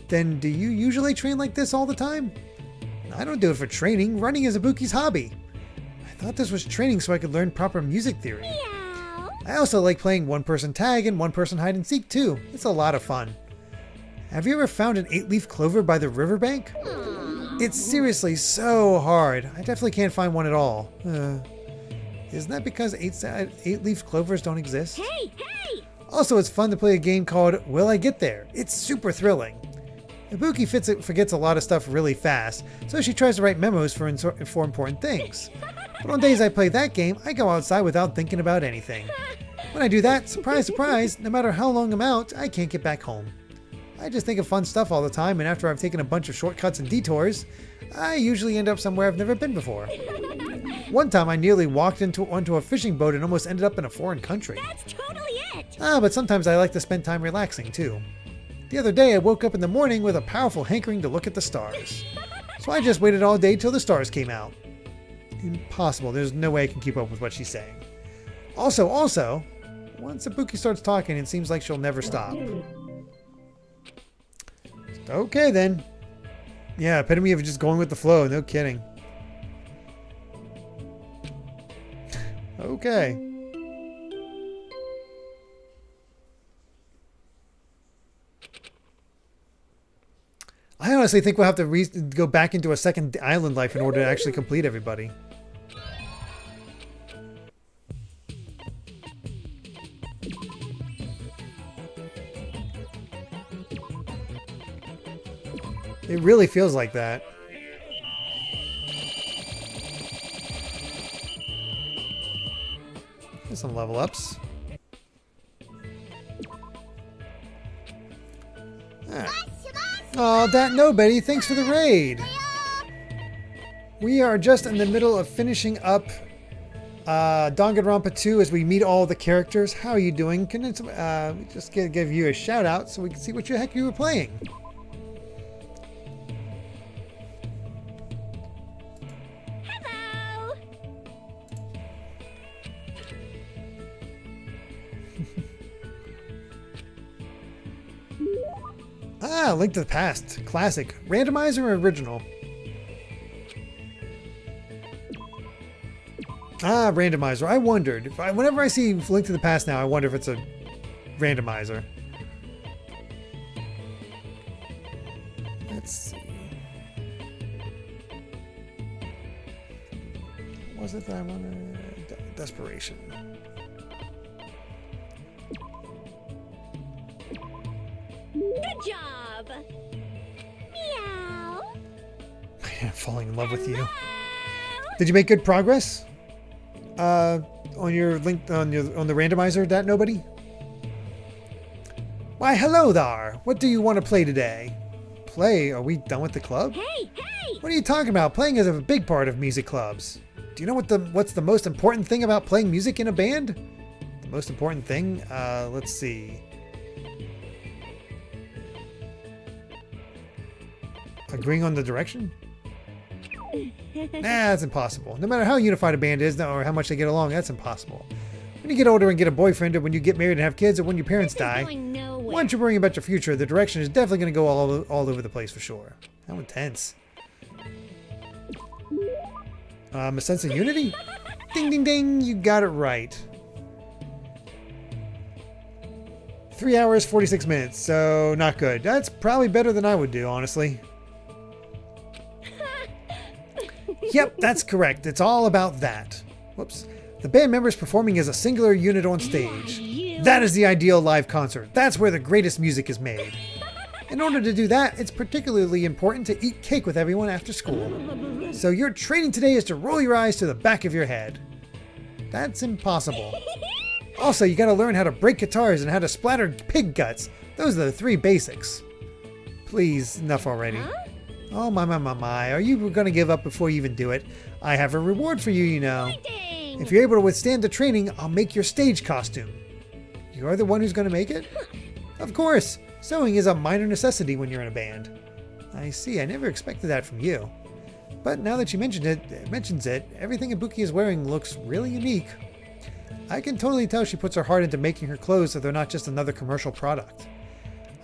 Then do you usually train like this all the time? I don't do it for training. Running is Ibuki's hobby. I thought this was training so I could learn proper music theory. Meow. I also like playing one-person tag and one-person hide-and-seek too. It's a lot of fun. Have you ever found an 8-leaf clover by the riverbank? Aww. It's seriously so hard. I definitely can't find one at all. Isn't that because 8-leaf clovers don't exist? Hey, hey! Also, it's fun to play a game called Will I Get There? It's super thrilling. Ibuki forgets a lot of stuff really fast, so she tries to write memos for important things. But on days I play that game, I go outside without thinking about anything. When I do that, surprise, surprise, no matter how long I'm out, I can't get back home. I just think of fun stuff all the time, and after I've taken a bunch of shortcuts and detours, I usually end up somewhere I've never been before. One time I nearly walked onto a fishing boat and almost ended up in a foreign country. That's totally it! But sometimes I like to spend time relaxing too. The other day I woke up in the morning with a powerful hankering to look at the stars. So I just waited all day till the stars came out. Impossible, there's no way I can keep up with what she's saying. Also, once Ibuki starts talking, it seems like she'll never stop. Okay then. Yeah, epitome of just going with the flow, no kidding. Okay. I honestly think we'll have to go back into a second island life in order to actually complete everybody. It really feels like that. There's some level ups. Oh, that nobody. Thanks for the raid. We are just in the middle of finishing up Danganronpa 2 as we meet all the characters. How are you doing? Can I just give you a shout out so we can see what the heck you were playing? Hello. Ah, Link to the Past. Classic. Randomizer or original? Ah, randomizer. I wondered. Whenever I see Link to the Past now, I wonder if it's a randomizer. Let's see. What was it that I wanted? Desperation. Good job. Meow. I'm falling in love with you. Hello. Did you make good progress? On your link on the randomizer, that nobody? Why, hello there. What do you want to play today? Play? Are we done with the club? Hey, hey. What are you talking about? Playing is a big part of music clubs. Do you know what's the most important thing about playing music in a band? The most important thing? Let's see. Agreeing on the direction? Nah, that's impossible. No matter how unified a band is or how much they get along, that's impossible. When you get older and get a boyfriend, or when you get married and have kids, or when your parents die, Going nowhere. once you're worrying about your future, the direction is definitely going to go all over the place for sure. How intense. A sense of unity? Ding, ding, ding. You got it right. 3 hours, 46 minutes. So not good. That's probably better than I would do, honestly. Yep, that's correct. It's all about that. Whoops. The band members performing as a singular unit on stage. That is the ideal live concert. That's where the greatest music is made. In order to do that, it's particularly important to eat cake with everyone after school. So your training today is to roll your eyes to the back of your head. That's impossible. Also, you gotta learn how to break guitars and how to splatter pig guts. Those are the 3 basics. Please, enough already. Huh? Oh my, are you gonna give up before you even do it? I have a reward for you, you know. Ding. If you're able to withstand the training, I'll make your stage costume. You're the one who's gonna make it? Of course! Sewing is a minor necessity when you're in a band. I see, I never expected that from you. But now that you mentions it, everything Ibuki is wearing looks really unique. I can totally tell she puts her heart into making her clothes so they're not just another commercial product.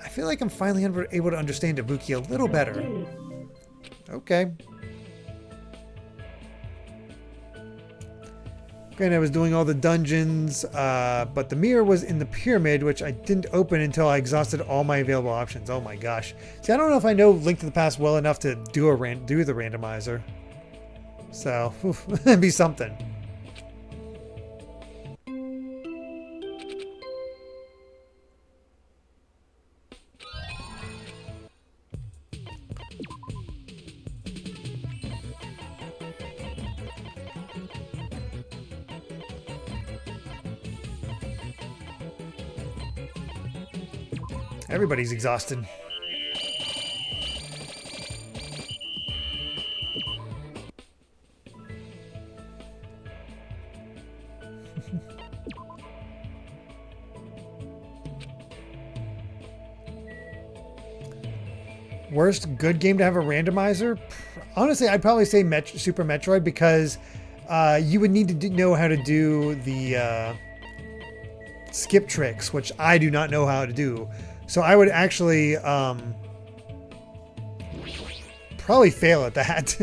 I feel like I'm finally able to understand Ibuki a little better. Okay. Granted, I was doing all the dungeons, but the mirror was in the pyramid, which I didn't open until I exhausted all my available options. Oh my gosh. See, I don't know if I know Link to the Past well enough to do the randomizer. So, that'd be something. Everybody's exhausted. Worst good game to have a randomizer? Honestly, I'd probably say Super Metroid, because you would need to know how to do the skip tricks, which I do not know how to do. So I would actually probably fail at that.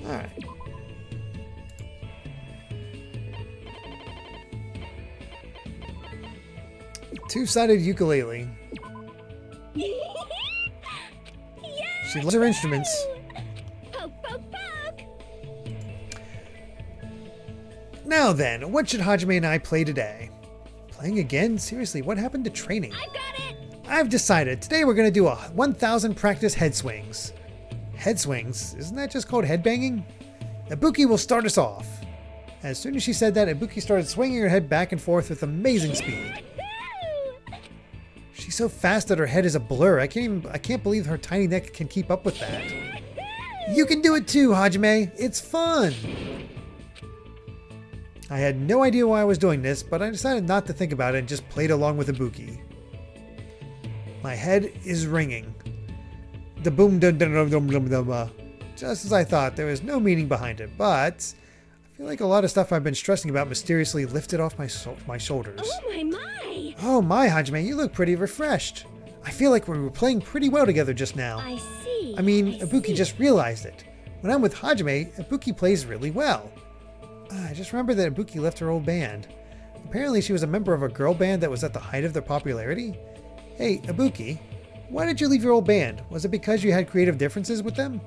All right. two-sided ukulele. She loves her instruments. Poke, poke, poke. Now then, what should Hajime and I play today? Playing again? Seriously, what happened to training? I've got it. I've decided. Today we're going to do a 1,000 practice head swings. Head swings? Isn't that just called headbanging? Ibuki will start us off. As soon as she said that, Ibuki started swinging her head back and forth with amazing speed. She's so fast that her head is a blur. I can't believe her tiny neck can keep up with that. You can do it too, Hajime. It's fun. I had no idea why I was doing this, but I decided not to think about it and just played along with Ibuki. My head is ringing. The boom dum dum dum dum dum dum. Just as I thought, there was no meaning behind it, but I feel like a lot of stuff I've been stressing about mysteriously lifted off my shoulders. Oh my. Oh my, Hajime, you look pretty refreshed. I feel like we were playing pretty well together just now. I see. I mean, Ibuki just realized it. When I'm with Hajime, Ibuki plays really well. I just remember that Ibuki left her old band. Apparently she was a member of a girl band that was at the height of their popularity. Hey, Ibuki, why did you leave your old band? Was it because you had creative differences with them?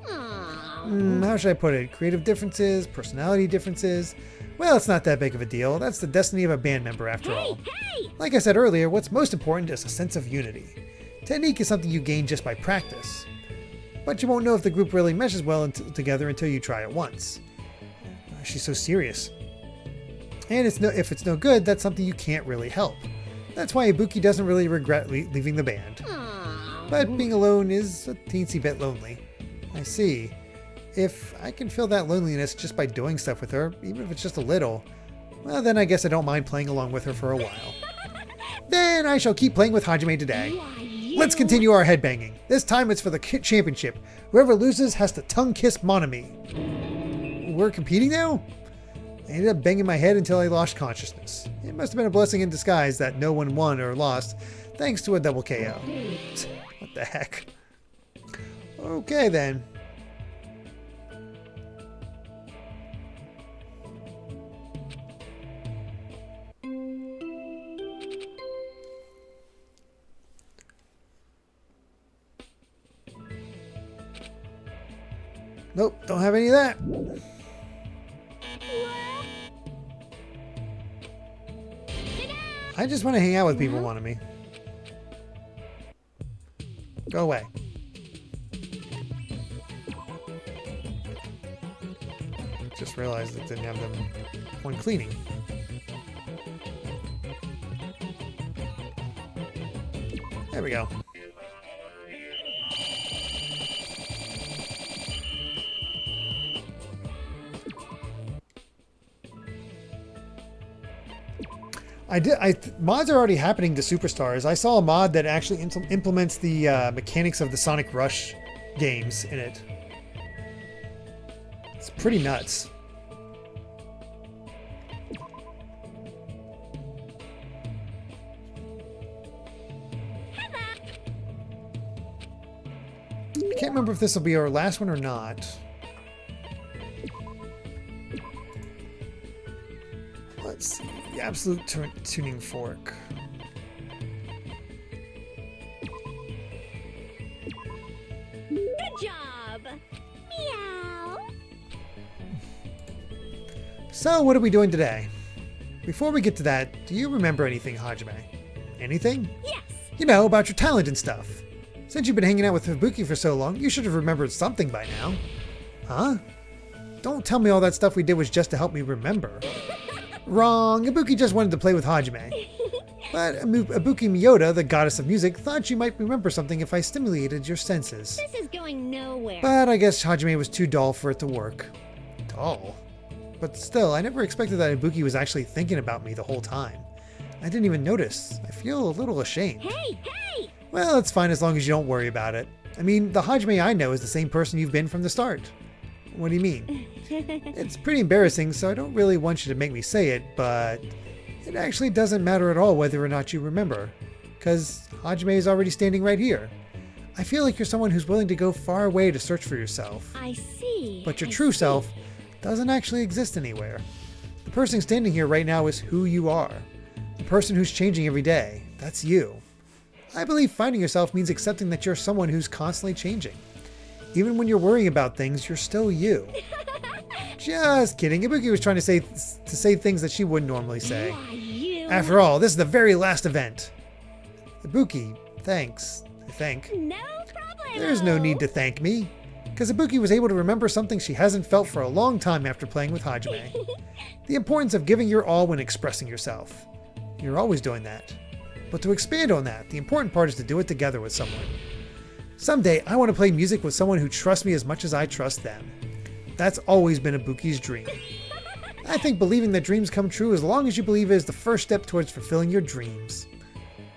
How should I put it? Creative differences, personality differences? Well, it's not that big of a deal. That's the destiny of a band member after all. Hey. Like I said earlier, what's most important is a sense of unity. Technique is something you gain just by practice. But you won't know if the group really meshes well together until you try it once. She's so serious. And if it's no good, that's something you can't really help. That's why Ibuki doesn't really regret leaving the band. But being alone is a teensy bit lonely. I see. If I can feel that loneliness just by doing stuff with her, even if it's just a little, well then I guess I don't mind playing along with her for a while. Then I shall keep playing with Hajime today. Let's continue our headbanging. This time it's for the championship. Whoever loses has to tongue kiss Monami. We're competing now? I ended up banging my head until I lost consciousness. It must have been a blessing in disguise that no one won or lost thanks to a double KO. What the heck? Okay then. Nope, don't have any of that. I just want to hang out with people, Monami. Go away. Just realized it didn't have them when cleaning. There we go. Mods are already happening to Superstars. I saw a mod that actually implements the mechanics of the Sonic Rush games in it. It's pretty nuts. I can't remember if this will be our last one or not. Let's see. The absolute tuning fork. Good job. Meow. So, what are we doing today? Before we get to that, do you remember anything, Hajime? Anything? Yes. You know, about your talent and stuff. Since you've been hanging out with Ibuki for so long, you should have remembered something by now. Huh? Don't tell me all that stuff we did was just to help me remember. Wrong. Ibuki just wanted to play with Hajime. But Ibuki Miyota, the goddess of music, thought you might remember something if I stimulated your senses. This is going nowhere. But I guess Hajime was too dull for it to work. Dull? But still, I never expected that Ibuki was actually thinking about me the whole time. I didn't even notice. I feel a little ashamed. Hey! Well, it's fine as long as you don't worry about it. I mean, the Hajime I know is the same person you've been from the start. What do you mean? It's pretty embarrassing, so I don't really want you to make me say it, but it actually doesn't matter at all whether or not you remember, because Hajime is already standing right here. I feel like you're someone who's willing to go far away to search for yourself. I see. But your true self doesn't actually exist anywhere. The person standing here right now is who you are. The person who's changing every day. That's you. I believe finding yourself means accepting that you're someone who's constantly changing. Even when you're worrying about things, you're still you. Just kidding. Ibuki was trying to say things that she wouldn't normally say. Yeah, you. After all, this is the very last event. Ibuki, thanks, I think. No problem. There's no need to thank me, because Ibuki was able to remember something she hasn't felt for a long time after playing with Hajime. The importance of giving your all when expressing yourself. You're always doing that. But to expand on that, the important part is to do it together with someone. Someday, I want to play music with someone who trusts me as much as I trust them. That's always been Ibuki's dream. I think believing that dreams come true as long as you believe it is the first step towards fulfilling your dreams.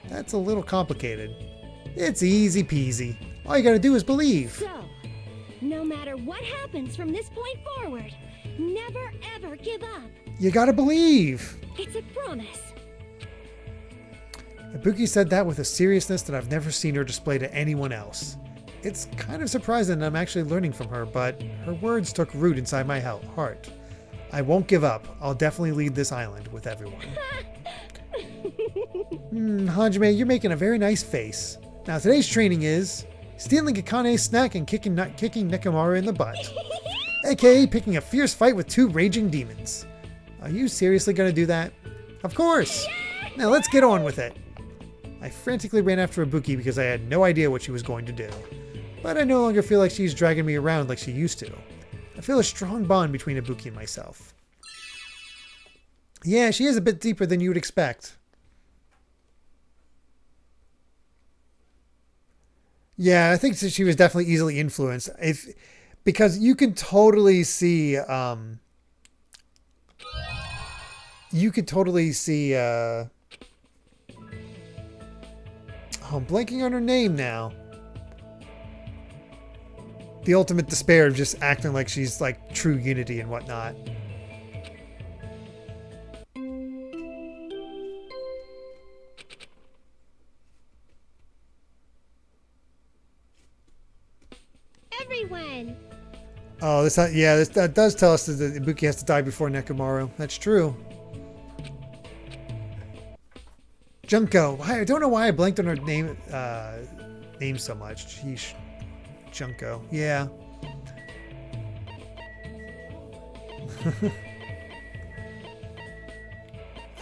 That's a little complicated. It's easy peasy. All you gotta do is believe. So, no matter what happens from this point forward, never ever give up. You gotta believe. It's a promise. Ibuki said that with a seriousness that I've never seen her display to anyone else. It's kind of surprising that I'm actually learning from her, but her words took root inside my heart. I won't give up. I'll definitely lead this island with everyone. Hajime, you're making a very nice face. Now today's training is stealing Akane's snack and kicking Nekomaru in the butt. AKA picking a fierce fight with 2 raging demons. Are you seriously gonna do that? Of course! Now let's get on with it. I frantically ran after Ibuki because I had no idea what she was going to do. But I no longer feel like she's dragging me around like she used to. I feel a strong bond between Ibuki and myself. Yeah, she is a bit deeper than you would expect. Yeah, I think she was definitely easily influenced. Because you can totally see I'm blanking on her name now. The ultimate despair of just acting like she's like true unity and whatnot. Everyone. Oh, that does tell us that Ibuki has to die before Nekomaru. That's true. Junko. I don't know why I blanked on her name so much. Sheesh. Junko. Yeah.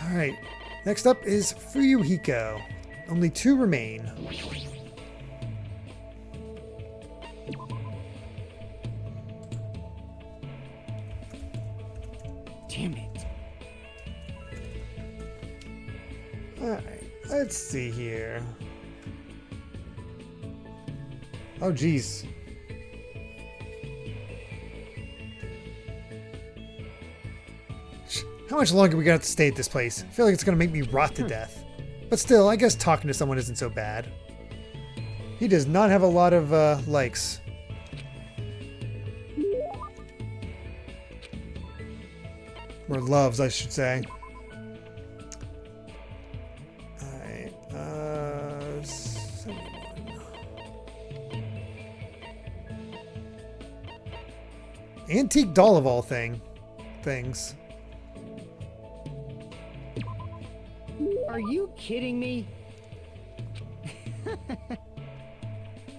Alright. Next up is Fuyuhiko. Only 2 remain. Damn it. Alright. Let's see here. Oh, geez. How much longer we got to stay at this place? I feel like it's going to make me rot to death. But still, I guess talking to someone isn't so bad. He does not have a lot of likes. Or loves, I should say. Alright. 71. Antique doll of all things. Are you kidding me?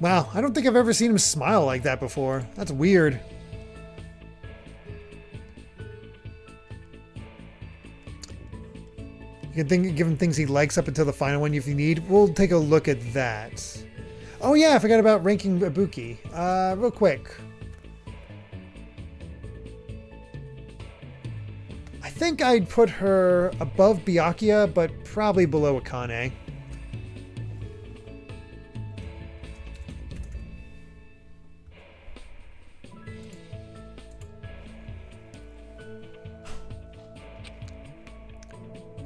Wow, I don't think I've ever seen him smile like that before. That's weird. You can give him things he likes up until the final one if you need. We'll take a look at that. Oh yeah, I forgot about ranking Ibuki. Real quick. I think I'd put her above Byakuya, but probably below Akane.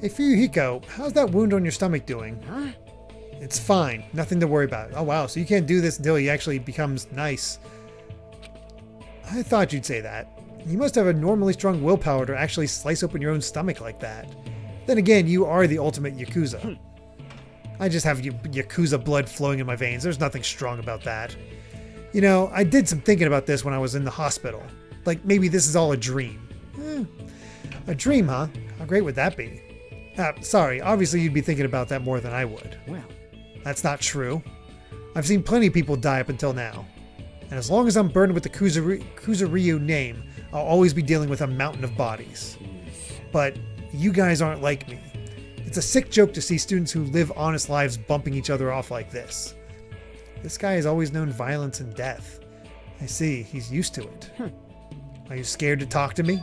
Hey Fuyuhiko, how's that wound on your stomach doing? Huh? It's fine. Nothing to worry about. Oh wow, so you can't do this until he actually becomes nice. I thought you'd say that. You must have a normally strong willpower to actually slice open your own stomach like that. Then again, you are the ultimate Yakuza. I just have Yakuza blood flowing in my veins. There's nothing strong about that. You know, I did some thinking about this when I was in the hospital. Like, maybe this is all a dream. A dream, huh? How great would that be? Sorry, obviously you'd be thinking about that more than I would. Well, That's not true. I've seen plenty of people die up until now. And as long as I'm burdened with the Kuzuryu name, I'll always be dealing with a mountain of bodies. But you guys aren't like me. It's a sick joke to see students who live honest lives bumping each other off like this. This guy has always known violence and death. I see, he's used to it. Are you scared to talk to me?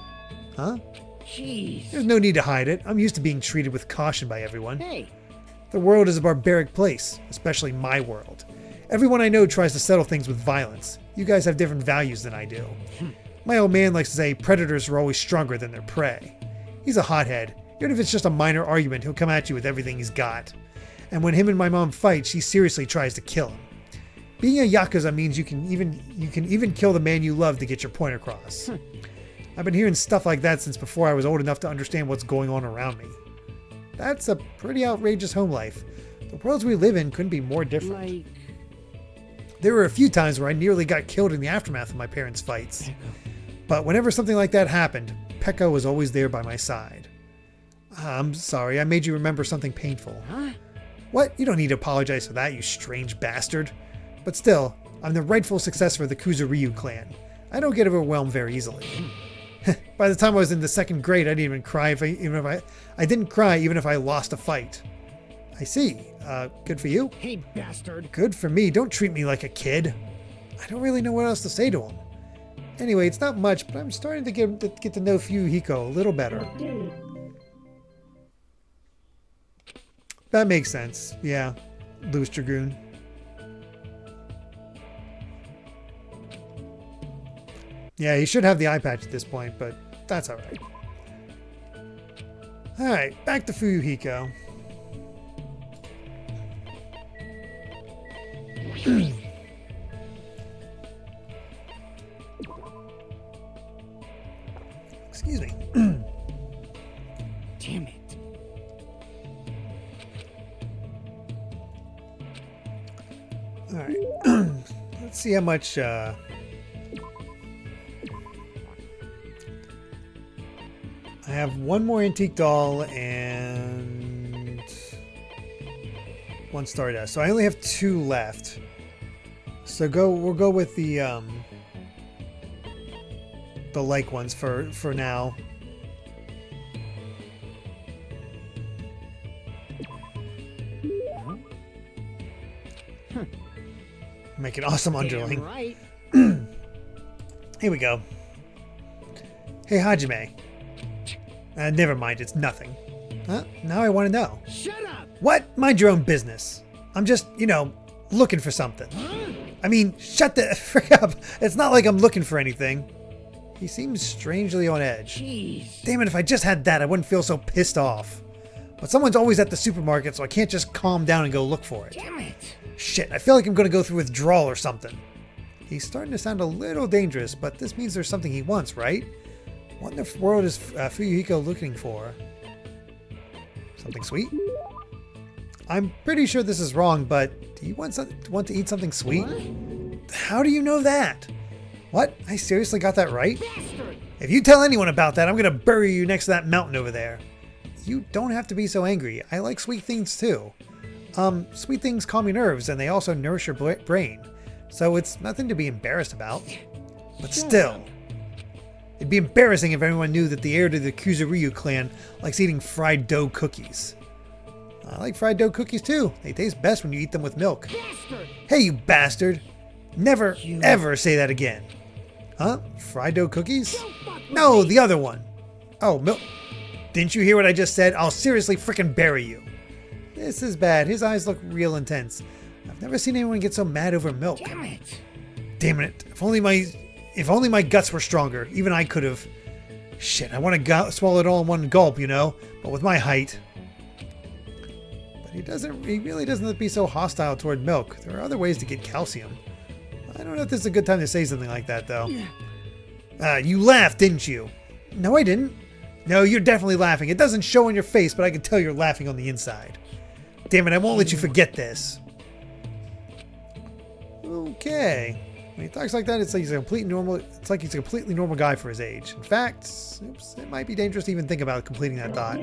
Huh? jeez. There's no need to hide it. I'm used to being treated with caution by everyone. Hey, The world is a barbaric place, especially my world. Everyone I know tries to settle things with violence. You guys have different values than I do. My old man likes to say predators are always stronger than their prey. He's a hothead. Even if it's just a minor argument, he'll come at you with everything he's got. And when him and my mom fight, she seriously tries to kill him. Being a Yakuza means you can even kill the man you love to get your point across. I've been hearing stuff like that since before I was old enough to understand what's going on around me. That's a pretty outrageous home life. The worlds we live in couldn't be more different. like... There were a few times where I nearly got killed in the aftermath of my parents' fights. But whenever something like that happened, Pekka was always there by my side. I'm sorry, I made you remember something painful. Huh? What? You don't need to apologize for that, you strange bastard. But still, I'm the rightful successor of the Kuzuryu clan. I don't get overwhelmed very easily. By the time I was in the second grade, I didn't even cry I didn't cry even if I lost a fight. I see. Good for you. Hey, bastard. Good for me. Don't treat me like a kid. I don't really know what else to say to him. Anyway, it's not much, but I'm starting to get to know Fuyuhiko a little better. That makes sense. Yeah. Loose Dragoon. Yeah, he should have the eye patch at this point, but that's alright. Alright, back to Fuyuhiko. Excuse me. Damn it. Alright. Let's see how much I have one more antique doll and one Stardust. So I only have two left. So we'll go with the like ones for now. Make an awesome underling. Damn right. Here we go. Hey, Hajime. Never mind, it's nothing. Huh? Now I want to know. Shut up. What? Mind your own business. I'm just, looking for something. Huh? I mean, shut the frick up. It's not like I'm looking for anything. He seems strangely on edge. Jeez. Damn it, if I just had that, I wouldn't feel so pissed off. But someone's always at the supermarket, so I can't just calm down and go look for it. Damn it. Shit, I feel like I'm going to go through withdrawal or something. He's starting to sound a little dangerous, but this means there's something he wants, right? What in the world is Fuyuhiko looking for? Something sweet? I'm pretty sure this is wrong, but do you want to eat something sweet? What? How do you know that? What? I seriously got that right? Bastard. If you tell anyone about that, I'm going to bury you next to that mountain over there. You don't have to be so angry. I like sweet things too. Sweet things calm your nerves, and they also nourish your brain. So it's nothing to be embarrassed about. But still, it'd be embarrassing if everyone knew that the heir to the Kuzuryu clan likes eating fried dough cookies. I like fried dough cookies too. They taste best when you eat them with milk. Bastard. Hey, you bastard! Never, ever say that again. Huh? Fried dough cookies? No, the other one. Oh, milk. Didn't you hear what I just said? I'll seriously frickin' bury you. This is bad. His eyes look real intense. I've never seen anyone get so mad over milk. Damn it. Damn it. If only my guts were stronger, even I could have. Shit, I want to swallow it all in one gulp, but with my height. But he really doesn't be so hostile toward milk. There are other ways to get calcium. I don't know if this is a good time to say something like that, though. You laughed, didn't you? No, I didn't. No, you're definitely laughing. It doesn't show on your face, but I can tell you're laughing on the inside. Damn it, I won't let you forget this. Okay. When he talks like that, it's like he's a completely normal guy for his age. In fact, it might be dangerous to even think about completing that thought.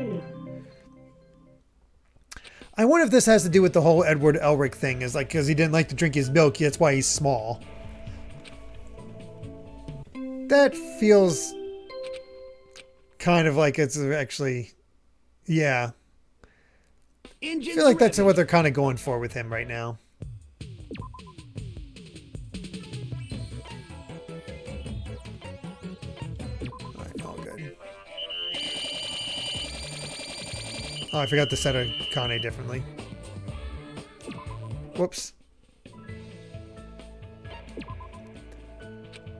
I wonder if this has to do with the whole Edward Elric thing. Is like because he didn't like to drink his milk. That's why he's small. That feels kind of like it's actually, yeah. I feel like that's what they're kind of going for with him right now. All right, all good. Oh, I forgot to set a Kane differently. Whoops.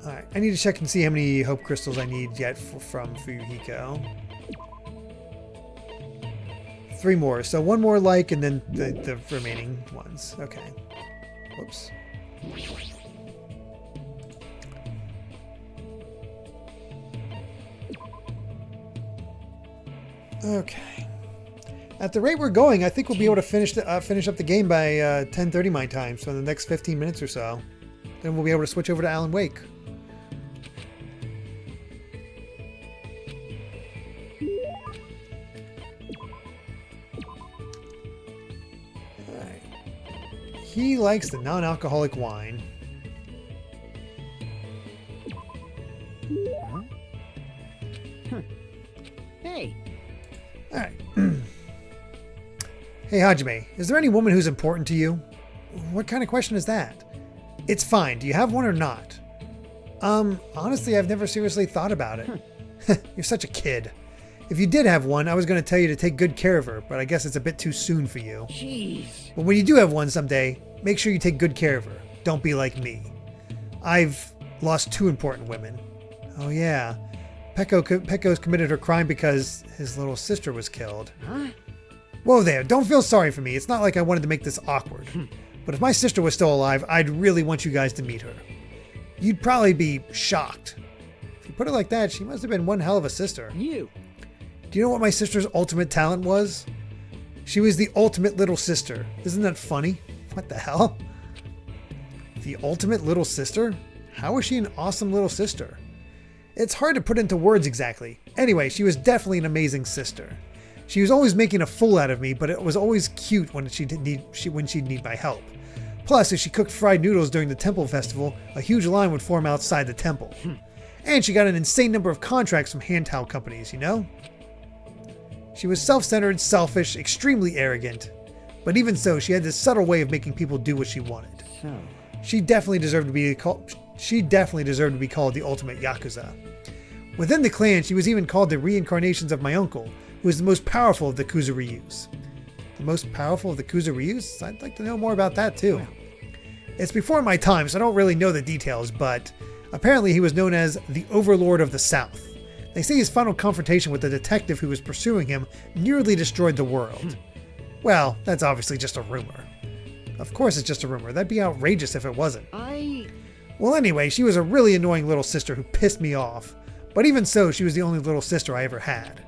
Alright, I need to check and see how many hope crystals I need yet from Fuyuhiko. 3 more. So 1 more like and then the remaining ones. Okay. Whoops. Okay. At the rate we're going, I think we'll be able to finish up the game by 10:30 my time. So in the next 15 minutes or so. Then we'll be able to switch over to Alan Wake. He likes the non-alcoholic wine. Hey. All right. Hey, Hajime, is there any woman who's important to you? What kind of question is that? It's fine. Do you have one or not? Honestly, I've never seriously thought about it. You're such a kid. If you did have one, I was going to tell you to take good care of her, but I guess it's a bit too soon for you. Jeez. But when you do have one someday, make sure you take good care of her. Don't be like me. I've lost 2 important women. Oh yeah. Pecco's committed her crime because his little sister was killed. Huh? Whoa there, don't feel sorry for me. It's not like I wanted to make this awkward. But if my sister was still alive, I'd really want you guys to meet her. You'd probably be shocked. If you put it like that, she must have been one hell of a sister. You. Do you know what my sister's ultimate talent was? She was the ultimate little sister. Isn't that funny? What the hell? The ultimate little sister? How was she an awesome little sister? It's hard to put into words exactly. Anyway, she was definitely an amazing sister. She was always making a fool out of me, but it was always cute when she'd need my help. Plus, if she cooked fried noodles during the temple festival, a huge line would form outside the temple. And she got an insane number of contracts from hand towel companies, you know? She was self-centered, selfish, extremely arrogant. But even so, she had this subtle way of making people do what she wanted. So. She definitely deserved to be called the ultimate Yakuza. Within the clan, she was even called the reincarnations of my uncle, who is the most powerful of the Kuzuryus. The most powerful of the Kuzuryus? I'd like to know more about that too. It's before my time, so I don't really know the details, but apparently he was known as the Overlord of the South. They say his final confrontation with the detective who was pursuing him nearly destroyed the world. Well, that's obviously just a rumor. Of course it's just a rumor. That'd be outrageous if it wasn't. Well, anyway, she was a really annoying little sister who pissed me off. But even so, she was the only little sister I ever had.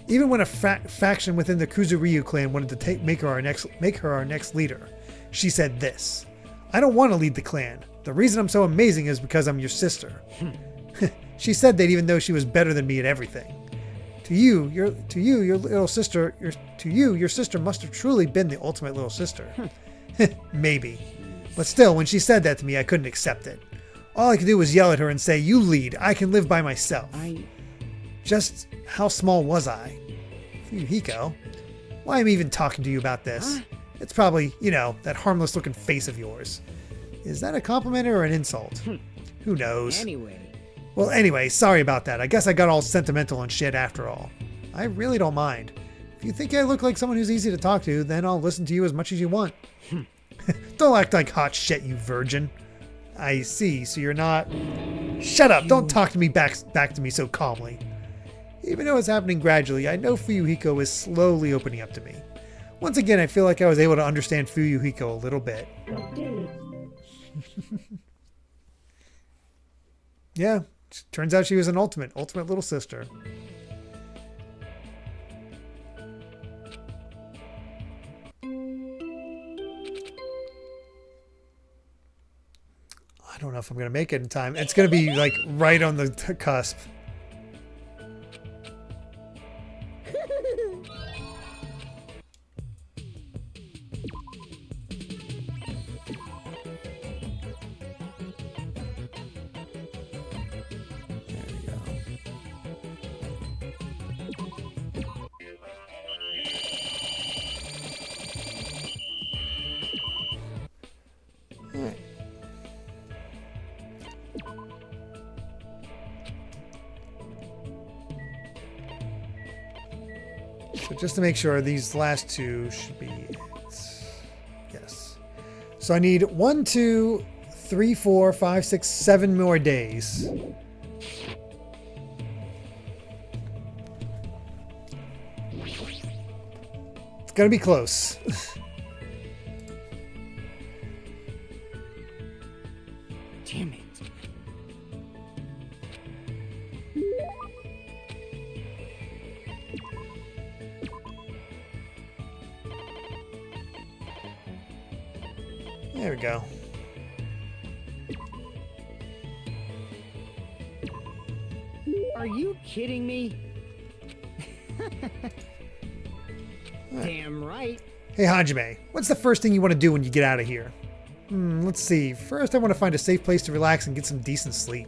Even when a faction within the Kuzuryu clan wanted to make her our next leader, she said this: "I don't want to lead the clan. The reason I'm so amazing is because I'm your sister." She said that even though she was better than me at everything. Your sister must have truly been the ultimate little sister. Maybe. But still, when she said that to me, I couldn't accept it. All I could do was yell at her and say, "You lead, I can live by myself." Just how small was I? Fuyuhiko, why am I even talking to you about this? It's probably, that harmless looking face of yours. Is that a compliment or an insult? Who knows? Anyway, sorry about that. I guess I got all sentimental and shit after all. I really don't mind. If you think I look like someone who's easy to talk to, then I'll listen to you as much as you want. Don't act like hot shit, you virgin. I see, so you're not... Shut up! Don't talk to me back to me so calmly. Even though it's happening gradually, I know Fuyuhiko is slowly opening up to me. Once again, I feel like I was able to understand Fuyuhiko a little bit. Yeah, turns out she was an ultimate little sister. I don't know if I'm going to make it in time. It's going to be like right on the cusp. So just to make sure, these last two should be it. Yes. So I need 1, 2, 3, 4, 5, 6, 7 more days. It's gonna be close. Damn it. There we go. Are you kidding me? Damn right. Hey Hajime, what's the first thing you want to do when you get out of here? Let's see. First, I want to find a safe place to relax and get some decent sleep.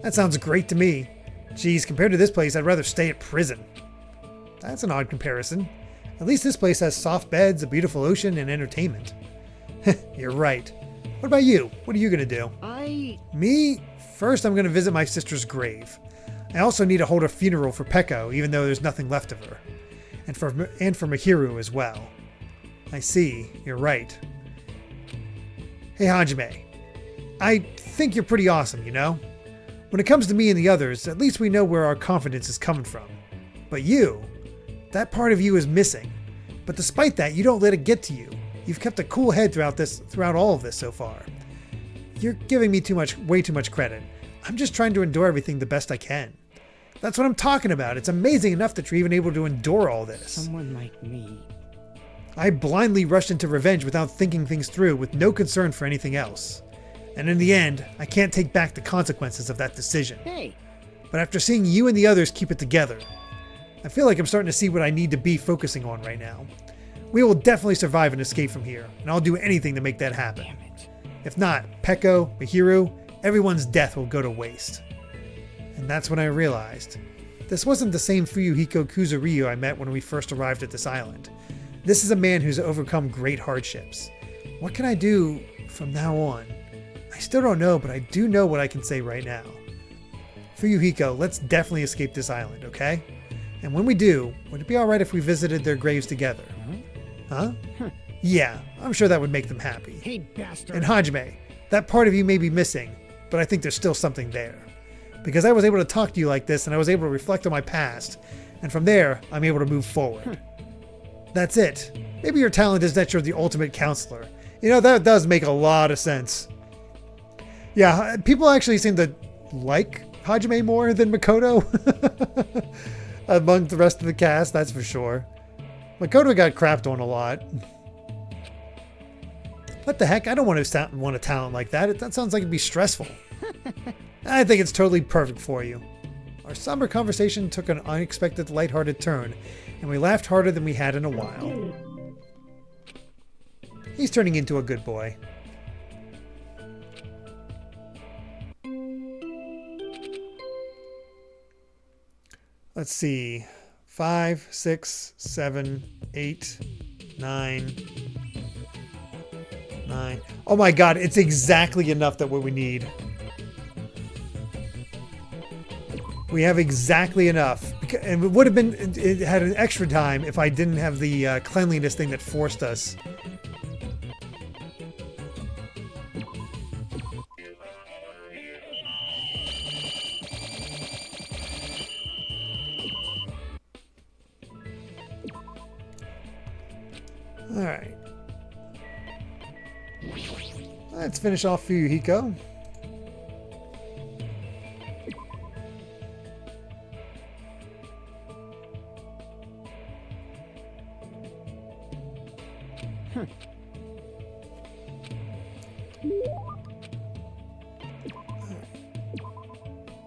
That sounds great to me. Geez, compared to this place, I'd rather stay at prison. That's an odd comparison. At least this place has soft beds, a beautiful ocean, and entertainment. You're right. What about you? What are you going to do? Me? First, I'm going to visit my sister's grave. I also need to hold a funeral for Peko, even though there's nothing left of her. And for Mahiru as well. I see. You're right. Hey Hajime, I think you're pretty awesome, you know? When it comes to me and the others, at least we know where our confidence is coming from. But you, that part of you is missing. But despite that, you don't let it get to you. You've kept a cool head throughout all of this so far. You're giving me way too much credit. I'm just trying to endure everything the best I can. That's what I'm talking about. It's amazing enough that you're even able to endure all this. Someone like me. I blindly rushed into revenge without thinking things through, with no concern for anything else. And in the end, I can't take back the consequences of that decision. Hey. But after seeing you and the others keep it together, I feel like I'm starting to see what I need to be focusing on right now. We will definitely survive and escape from here, and I'll do anything to make that happen. Damn it. If not, Peko, Mahiru, everyone's death will go to waste. And that's when I realized, this wasn't the same Fuyuhiko Kuzuryu I met when we first arrived at this island. This is a man who's overcome great hardships. What can I do from now on? I still don't know, but I do know what I can say right now. Fuyuhiko, let's definitely escape this island, okay? And when we do, would it be alright if we visited their graves together? Huh? Yeah, I'm sure that would make them happy. Hey, bastard. And Hajime, that part of you may be missing, but I think there's still something there. Because I was able to talk to you like this, and I was able to reflect on my past, and from there, I'm able to move forward. That's it. Maybe your talent is that you're the ultimate counselor. You know, that does make a lot of sense. Yeah, people actually seem to like Hajime more than Makoto. Among the rest of the cast, that's for sure. Makoto got crapped on a lot. What the heck? I don't want a talent like that. That sounds like it'd be stressful. I think it's totally perfect for you. Our summer conversation took an unexpected lighthearted turn, and we laughed harder than we had in a while. He's turning into a good boy. Let's see. 5, 6, 7, 8, 9. Oh my god, it's exactly enough that what we need. We have exactly enough. And it would have been, it had an extra time if I didn't have the cleanliness thing that forced us. Alright. Let's finish off Fuyuhiko.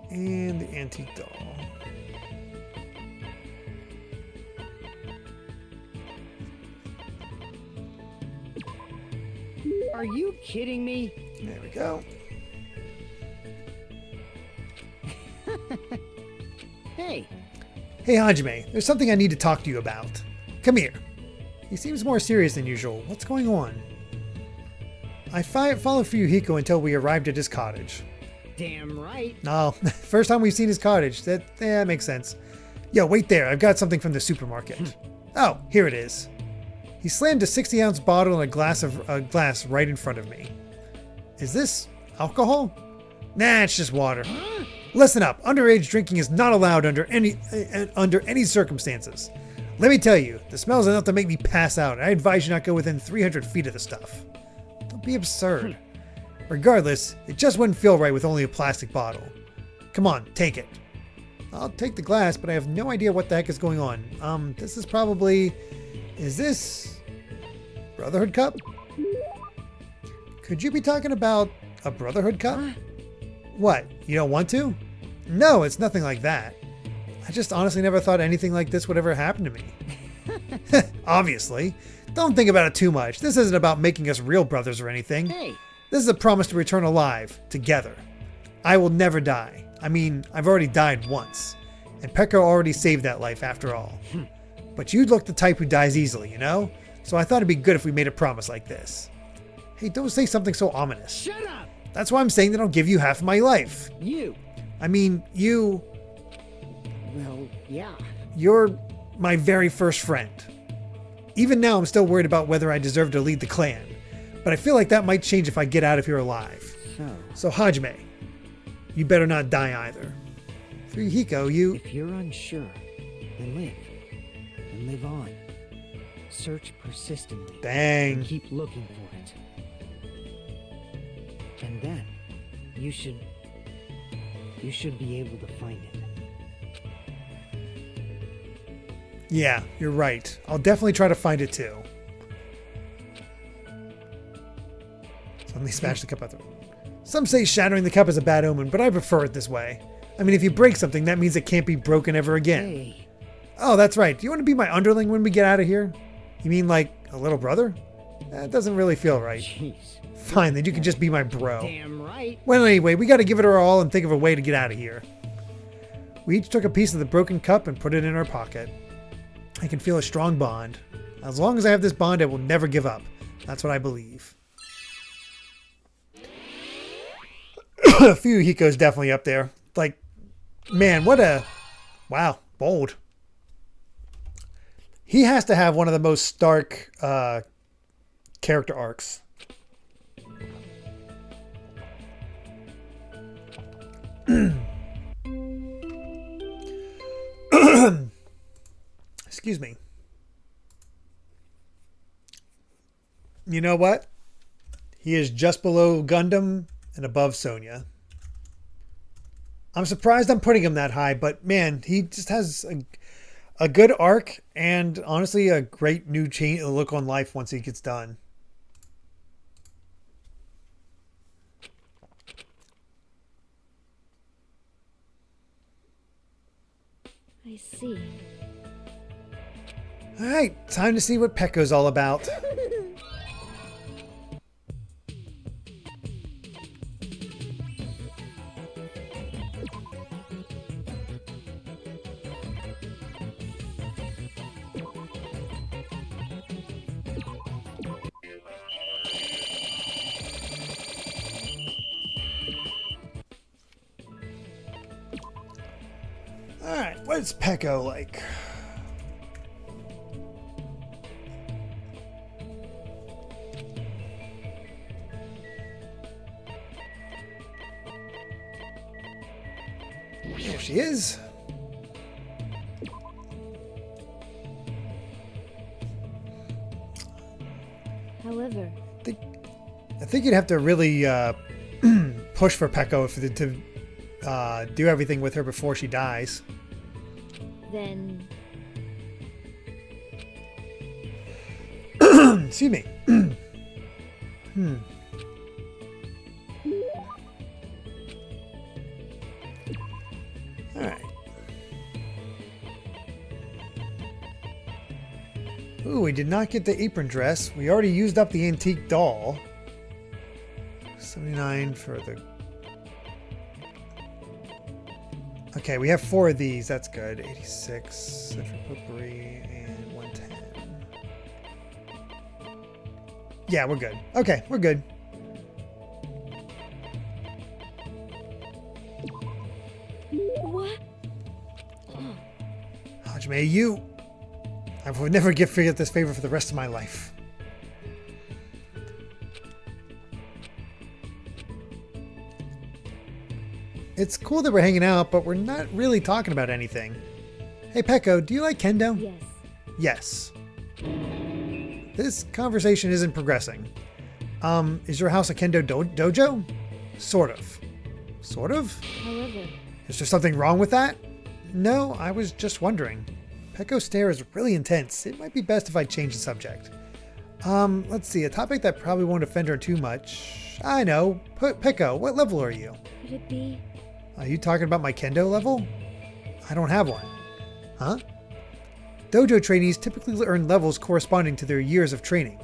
And the antique doll. Are you kidding me? There we go. Hey. Hey Hajime, there's something I need to talk to you about. Come here. He seems more serious than usual. What's going on? I followed Fuyuhiko until we arrived at his cottage. Damn right. No, first time we've seen his cottage. That makes sense. Yo, wait there. I've got something from the supermarket. Oh, here it is. He slammed a 60-ounce bottle and a glass right in front of me. Is this alcohol? Nah, it's just water. Listen up. Underage drinking is not allowed under any circumstances. Let me tell you, the smell's enough to make me pass out. I advise you not go within 300 feet of the stuff. Don't be absurd. Regardless, it just wouldn't feel right with only a plastic bottle. Come on, take it. I'll take the glass, but I have no idea what the heck is going on. This is probably... Is this... Brotherhood cup? Could you be talking about a Brotherhood cup? What, you don't want to? No, it's nothing like that. I just honestly never thought anything like this would ever happen to me. Obviously. Don't think about it too much. This isn't about making us real brothers or anything. Hey. This is a promise to return alive, together. I will never die. I mean, I've already died once. And Pekko already saved that life after all. But you look the type who dies easily, you know? So I thought it'd be good if we made a promise like this. Hey, don't say something so ominous. Shut up! That's why I'm saying that I'll give you half of my life. You. I mean, you... Well, yeah. You're my very first friend. Even now, I'm still worried about whether I deserve to lead the clan. But I feel like that might change if I get out of here alive. So Hajime, you better not die either. Fuyuhiko, you... If you're unsure, then live. And live on. Search persistently. Dang. And keep looking for it. And then, you should be able to find it. Yeah, you're right. I'll definitely try to find it too. Suddenly smash the cup out the room. Some say shattering the cup is a bad omen, but I prefer it this way. I mean, if you break something, that means it can't be broken ever again. Hey. Oh, that's right. Do you want to be my underling when we get out of here? You mean like a little brother? That doesn't really feel right. Jeez. Fine, then you can just be my bro. Damn right. Well, anyway, we got to give it our all and think of a way to get out of here. We each took a piece of the broken cup and put it in our pocket. I can feel a strong bond. As long as I have this bond, I will never give up. That's what I believe. Fuyuhiko's definitely up there. Like, man, what a... Wow, bold. He has to have one of the most stark character arcs. Excuse me. You know what? He is just below Gundam and above Sonya. I'm surprised I'm putting him that high, but man, he just has a good arc and honestly a great new look on life once he gets done. I see. All right, time to see what Pekko's all about. All right, what's Pekko like? There she is. However, I think you'd have to really push for Pekko to do everything with her before she dies. then Excuse me. All right. Ooh, we did not get the apron dress. We already used up the antique doll. 79 for the... Okay, we have 4 of these. That's good. 86, Central Potpourri, and 110. Yeah, we're good. Okay, we're good. what? Hajime, you... I will never forget this favor for the rest of my life. It's cool that we're hanging out, but we're not really talking about anything. Hey, Peko, do you like kendo? Yes. Yes. This conversation isn't progressing. Is your house a kendo dojo? Sort of. Sort of? However, Is there something wrong with that? No, I was just wondering. Peko's stare is really intense. It might be best if I change the subject. Let's see, a topic that probably won't offend her too much. I know. Peko, what level are you? could it be? Are you talking about my kendo level? I don't have one. Huh? Dojo trainees typically earn levels corresponding to their years of training.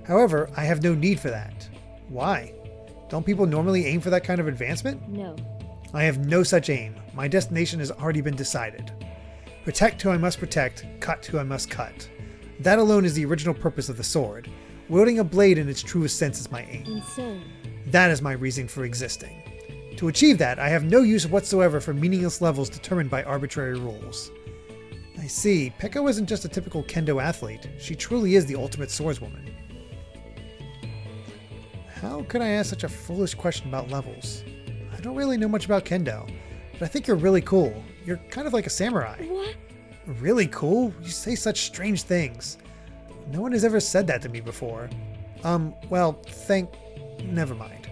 However, I have no need for that. Why? Don't people normally aim for that kind of advancement? No. I have no such aim. My destination has already been decided. Protect who I must protect, cut who I must cut. That alone is the original purpose of the sword. Wielding a blade in its truest sense is my aim. And so, That is my reason for existing. To achieve that, I have no use whatsoever for meaningless levels determined by arbitrary rules. I see. Peko isn't just a typical kendo athlete. She truly is the ultimate swordswoman. How could I ask such a foolish question about levels? I don't really know much about kendo, but I think you're really cool. You're kind of like a samurai. what? Really cool? You say such strange things. No one has ever said that to me before. Never mind.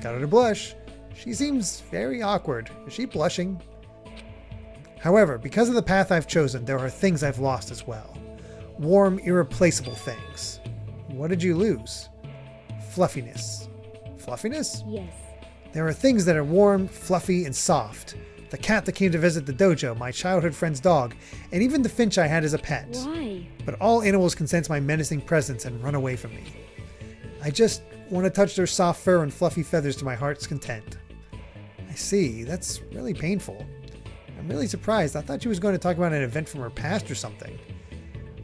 Got her to blush. She seems very awkward. Is she blushing? However, because of the path I've chosen, there are things I've lost as well. Warm, irreplaceable things. What did you lose? Fluffiness. Fluffiness? Yes. There are things that are warm, fluffy, and soft. The cat that came to visit the dojo, my childhood friend's dog, and even the finch I had as a pet. Why? But all animals can sense my menacing presence and run away from me. I just want to touch their soft fur and fluffy feathers to my heart's content. I see. That's really painful. I'm really surprised. I thought she was going to talk about an event from her past or something.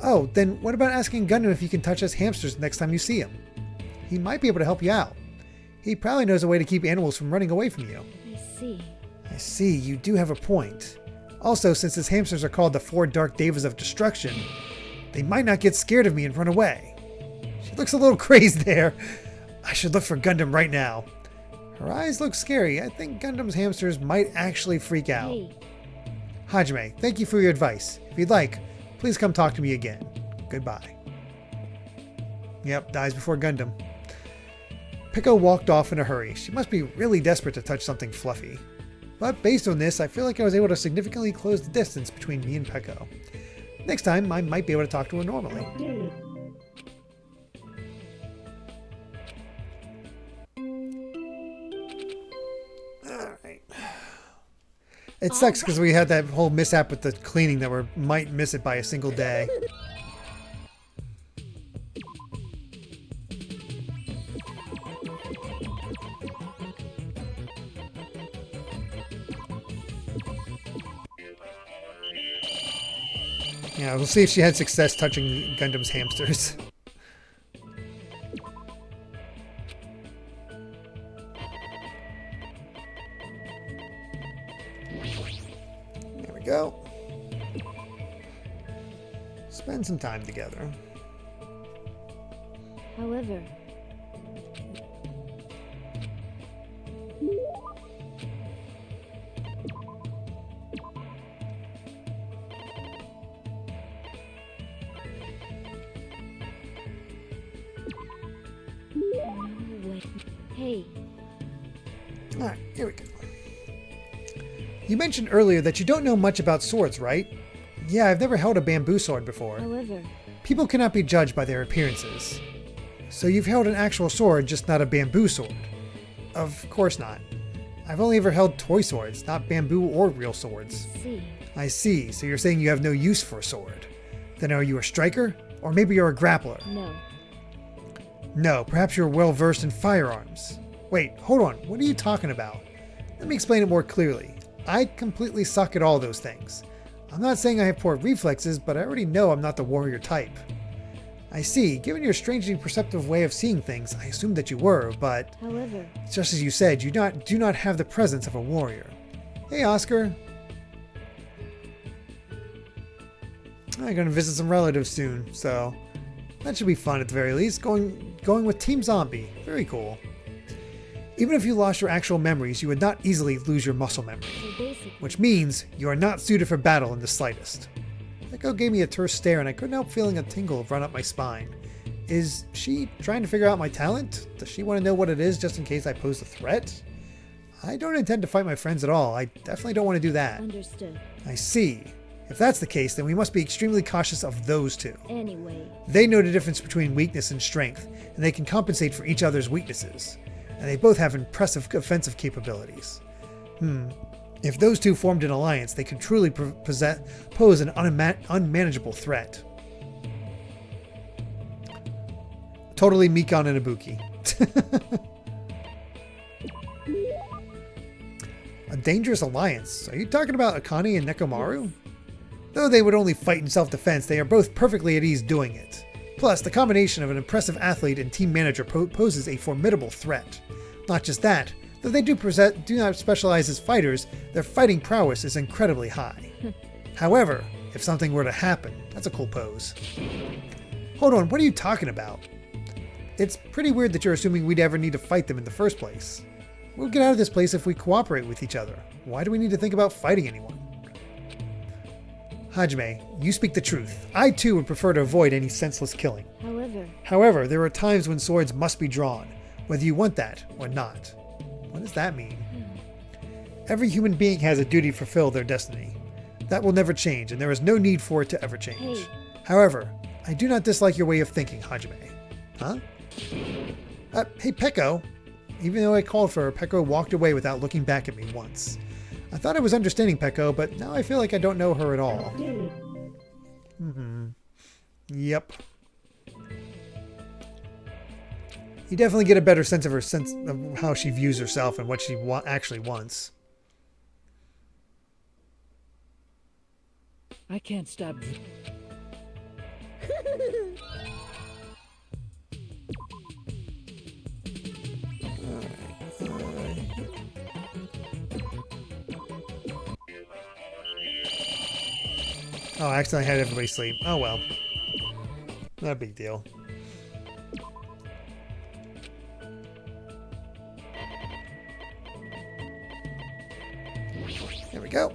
Oh, then what about asking Gundam if he can touch us hamsters next time you see him? He might be able to help you out. He probably knows a way to keep animals from running away from you. I see. I see, you do have a point. Also, since his hamsters are called the 4 Dark Devas of Destruction, they might not get scared of me and run away. She looks a little crazed there. I should look for Gundam right now. Her eyes look scary. I think Gundam's hamsters might actually freak out. Hey, Hajime, thank you for your advice. If you'd like, please come talk to me again. Goodbye. Yep, dies before Gundam. Peko walked off in a hurry. She must be really desperate to touch something fluffy. But based on this, I feel like I was able to significantly close the distance between me and Peko. Next time, I might be able to talk to her normally. Alright. It sucks because we had that whole mishap with the cleaning that we might miss it by a single day. Yeah, we'll see if she had success touching Gundam's hamsters. There we go. Spend some time together. however, what? Hey, Alright, here we go. You mentioned earlier that you don't know much about swords, right? Yeah, I've never held a bamboo sword before. however, People cannot be judged by their appearances. So you've held an actual sword, just not a bamboo sword. Of course not. I've only ever held toy swords, not bamboo or real swords. see, I see, so you're saying you have no use for a sword. Then are you a striker? Or maybe you're a grappler? no, No, perhaps you're well versed in firearms. Wait, hold on, what are you talking about? Let me explain it more clearly. I completely suck at all those things. I'm not saying I have poor reflexes, but I already know I'm not the warrior type. I see, given your strangely perceptive way of seeing things, I assumed that you were, but however, just as you said, you do not have the presence of a warrior. Hey, Oscar. I'm going to visit some relatives soon, so that should be fun at the very least. Going with Team Zombie. Very cool. Even if you lost your actual memories, you would not easily lose your muscle memory, So basically, which means you are not suited for battle in the slightest. Echo gave me a terse stare and I couldn't help feeling a tingle run up my spine. Is she trying to figure out my talent? Does she want to know what it is just in case I pose a threat? I don't intend to fight my friends at all. I definitely don't want to do that. understood. I see. If that's the case, then we must be extremely cautious of those two. Anyway, They know the difference between weakness and strength, and they can compensate for each other's weaknesses. And they both have impressive offensive capabilities. If those two formed an alliance, they could truly pose an unmanageable threat. Totally Mikon and Ibuki. A dangerous alliance? Are you talking about Akane and Nekomaru? Though they would only fight in self-defense, they are both perfectly at ease doing it. Plus, the combination of an impressive athlete and team manager poses a formidable threat. Not just that, though they do not specialize as fighters, their fighting prowess is incredibly high. However, if something were to happen, that's a cool pose. Hold on, what are you talking about? It's pretty weird that you're assuming we'd ever need to fight them in the first place. We'll get out of this place if we cooperate with each other. Why do we need to think about fighting anyone? Hajime, you speak the truth. I too would prefer to avoid any senseless killing. However, there are times when swords must be drawn, whether you want that or not. What does that mean? Every human being has a duty to fulfill their destiny. That will never change, and there is no need for it to ever change. Hey. However, I do not dislike your way of thinking, Hajime. Huh? Hey, Peko. Even though I called for her, Peko walked away without looking back at me once. I thought I was understanding Peko, but now I feel like I don't know her at all. Yep. You definitely get a better sense of how she views herself and what she actually wants. I can't stop. Oh, I accidentally had everybody sleep. Oh well. Not a big deal. There we go.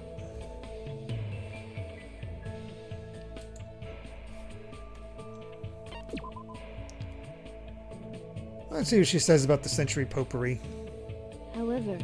Let's see what she says about the century potpourri. however,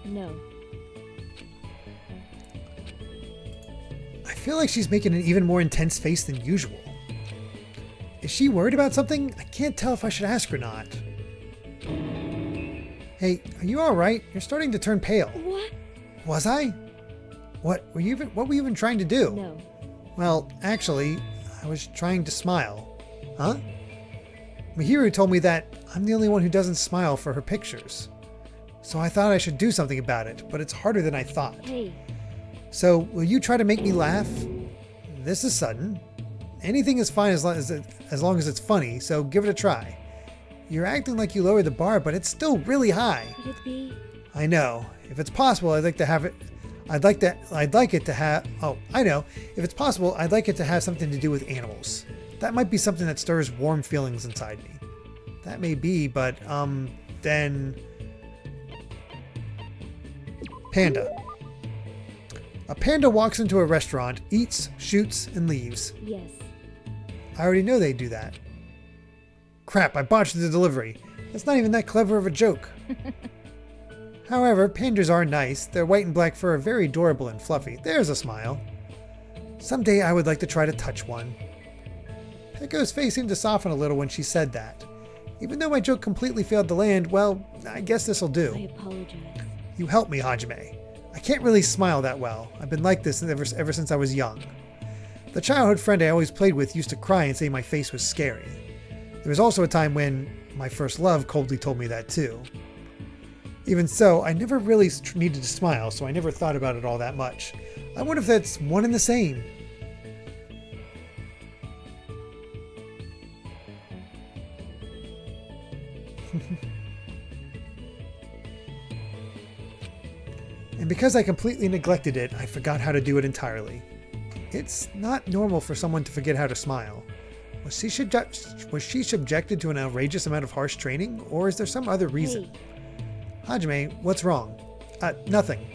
no. I feel like she's making an even more intense face than usual. Is she worried about something? I can't tell if I should ask or not. Hey, are you alright? You're starting to turn pale. What? Was I? What were you even trying to do? No. Well, actually, I was trying to smile. Huh? Mihiru told me that I'm the only one who doesn't smile for her pictures. So I thought I should do something about it, but it's harder than I thought. Hey, So, will you try to make me laugh? This is sudden. Anything is fine as long as it's funny, so give it a try. You're acting like you lowered the bar, but it's still really high. could it be? I know. If it's possible, I'd like it to have. Oh, I know. If it's possible, I'd like it to have something to do with animals. That might be something that stirs warm feelings inside me. That may be, but then. Panda. A panda walks into a restaurant, eats, shoots, and leaves. Yes. I already know they do that. Crap, I botched the delivery. That's not even that clever of a joke. However, pandas are nice. Their white and black fur are very adorable and fluffy. There's a smile. Someday I would like to try to touch one. Peko's face seemed to soften a little when she said that. Even though my joke completely failed to land, well, I guess this'll I do. apologize. You helped me, Hajime. I can't really smile that well. I've been like this ever since I was young. The childhood friend I always played with used to cry and say my face was scary. There was also a time when my first love coldly told me that too. Even so, I never really needed to smile, so I never thought about it all that much. I wonder if that's one and the same. And because I completely neglected it, I forgot how to do it entirely. It's not normal for someone to forget how to smile. Was she subjected to an outrageous amount of harsh training, or is there some other reason? Hey. Hajime, what's wrong? Nothing.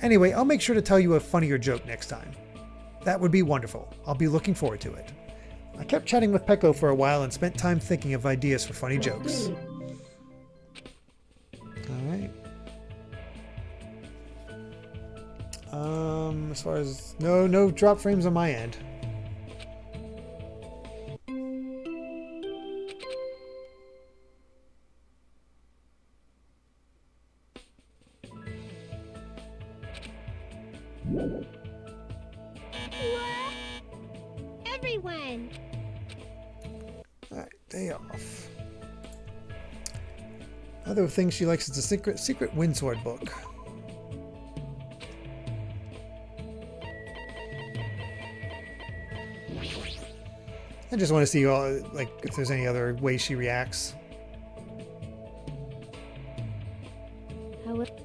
Anyway, I'll make sure to tell you a funnier joke next time. That would be wonderful. I'll be looking forward to it. I kept chatting with Peko for a while and spent time thinking of ideas for funny jokes. Alright. As far as... No drop frames on my end. What? Everyone! Alright, day off. Other things she likes is a secret windsword book. I just want to see if there's any other ways she reacts. How? What?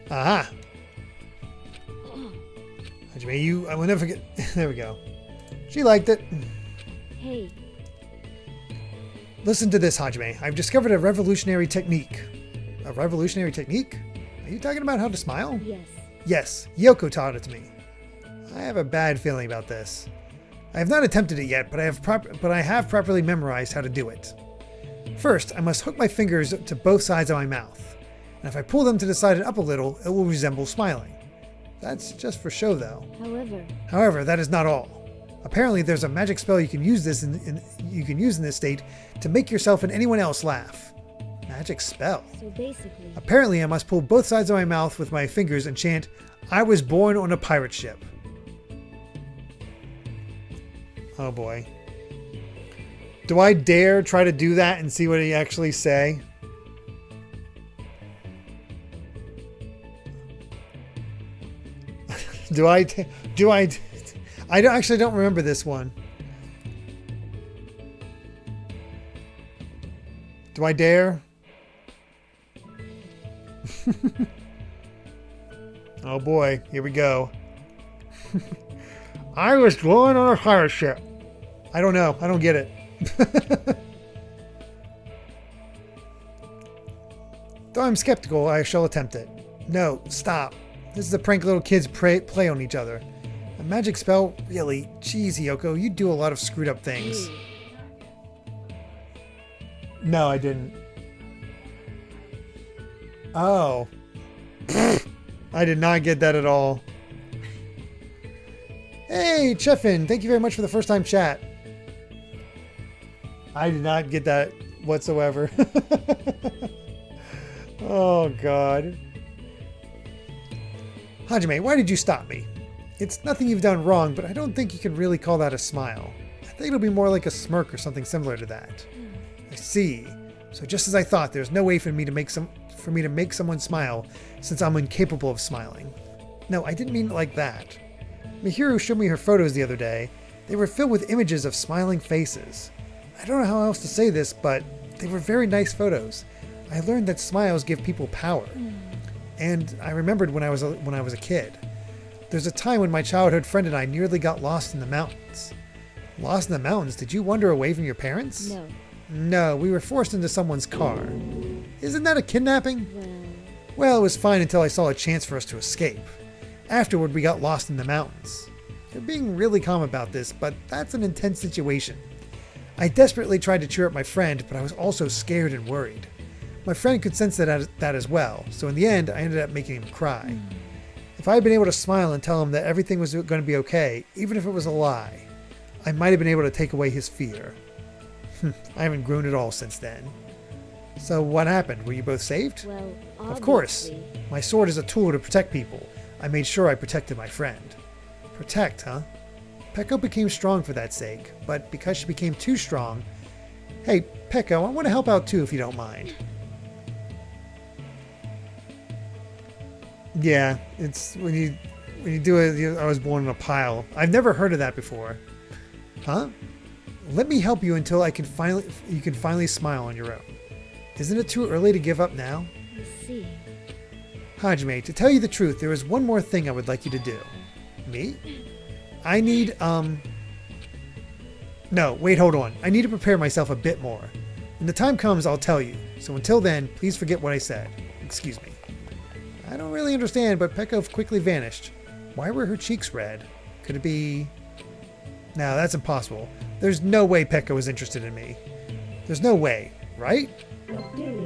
Aha! Hajime, I will never forget. There we go. She liked it. Hey. Listen to this, Hajime. I've discovered a revolutionary technique. A revolutionary technique? Are you talking about how to smile? Yes. Yes, Yoko taught it to me. I have a bad feeling about this. I have not attempted it yet, but I have properly memorized how to do it. First, I must hook my fingers to both sides of my mouth, and if I pull them to the side and up a little, it will resemble smiling. That's just for show, though. However, that is not all. Apparently, there's a magic spell you can use in this state to make yourself and anyone else laugh. Magic spell. So basically... Apparently, I must pull both sides of my mouth with my fingers and chant, "I was born on a pirate ship." Oh boy. Do I dare try to do that and see what he actually say? I actually don't remember this one. Do I dare? Oh boy, here we go. I was born on a pirate ship. I don't know. I don't get it. Though I'm skeptical, I shall attempt it. No, stop. This is a prank little kids play on each other. A magic spell? Really? Jeez, Hiyoko, you do a lot of screwed up things. No, I didn't. Oh. I did not get that at all. Hey, Cheffin, thank you very much for the first time chat. I did not get that whatsoever. Oh, God. Hajime, why did you stop me? It's nothing you've done wrong, but I don't think you can really call that a smile. I think it'll be more like a smirk or something similar to that. I see. So just as I thought, there's no way for me to make someone smile since I'm incapable of smiling. No, I didn't mean it like that. Mihiru showed me her photos the other day. They were filled with images of smiling faces. I don't know how else to say this, but they were very nice photos. I learned that smiles give people power. And I remembered when I was a kid. There's a time when my childhood friend and I nearly got lost in the mountains. Lost in the mountains? Did you wander away from your parents? No. No, we were forced into someone's car. Isn't that a kidnapping? Well, it was fine until I saw a chance for us to escape. Afterward, we got lost in the mountains. You're being really calm about this, but that's an intense situation. I desperately tried to cheer up my friend, but I was also scared and worried. My friend could sense that as well, so in the end, I ended up making him cry. If I had been able to smile and tell him that everything was going to be okay, even if it was a lie, I might have been able to take away his fear. I haven't grown at all since then. So what happened? Were you both saved? Well, Of course. obviously. My sword is a tool to protect people. I made sure I protected my friend. Protect, huh? Peko became strong for that sake, but because she became too strong... Hey, Peko, I want to help out too if you don't mind. Yeah, it's when you do it, I was born in a pile. I've never heard of that before. Huh? Let me help you until you can finally smile on your own. Isn't it too early to give up now? I see. Hajime, to tell you the truth, there is one more thing I would like you to do. Me? I need, No, wait, hold on. I need to prepare myself a bit more. When the time comes, I'll tell you. So until then, please forget what I said. Excuse me. I don't really understand, but Peko quickly vanished. Why were her cheeks red? Could it be... No, that's impossible. There's no way Peko is interested in me. There's no way, right?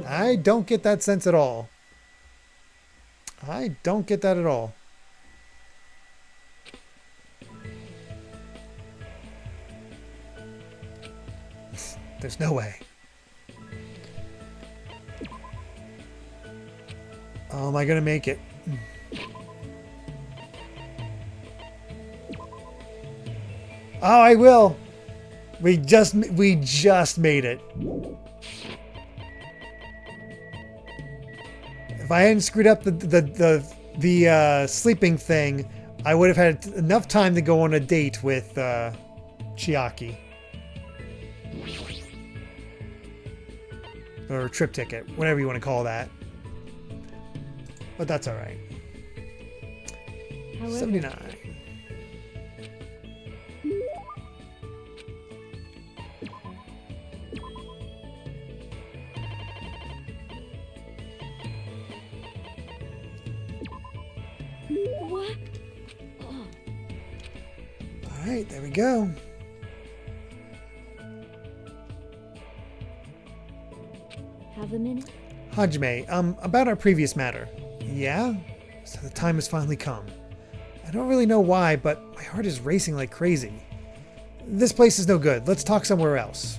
I don't get that sense at all. I don't get that at all. There's no way. Oh, am I gonna make it? Oh, I will. We just made it. If I hadn't screwed up the sleeping thing, I would have had enough time to go on a date with Chiaki. Or trip ticket, whatever you want to call that. But that's all right. However, 79. what? Oh, All right, there we go. have a minute? Hajime, about our previous matter. Yeah? So the time has finally come. I don't really know why, but my heart is racing like crazy. This place is no good. Let's talk somewhere else.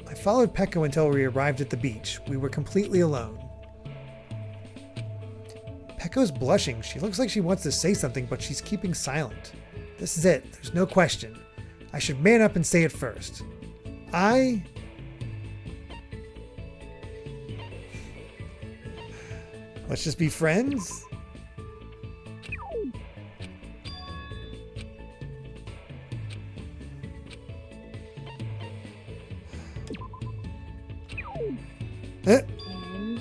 I followed Peko until we arrived at the beach. We were completely alone. Peko's blushing. She looks like she wants to say something, but she's keeping silent. This is it. There's no question. I should man up and say it first. Let's just be friends? What And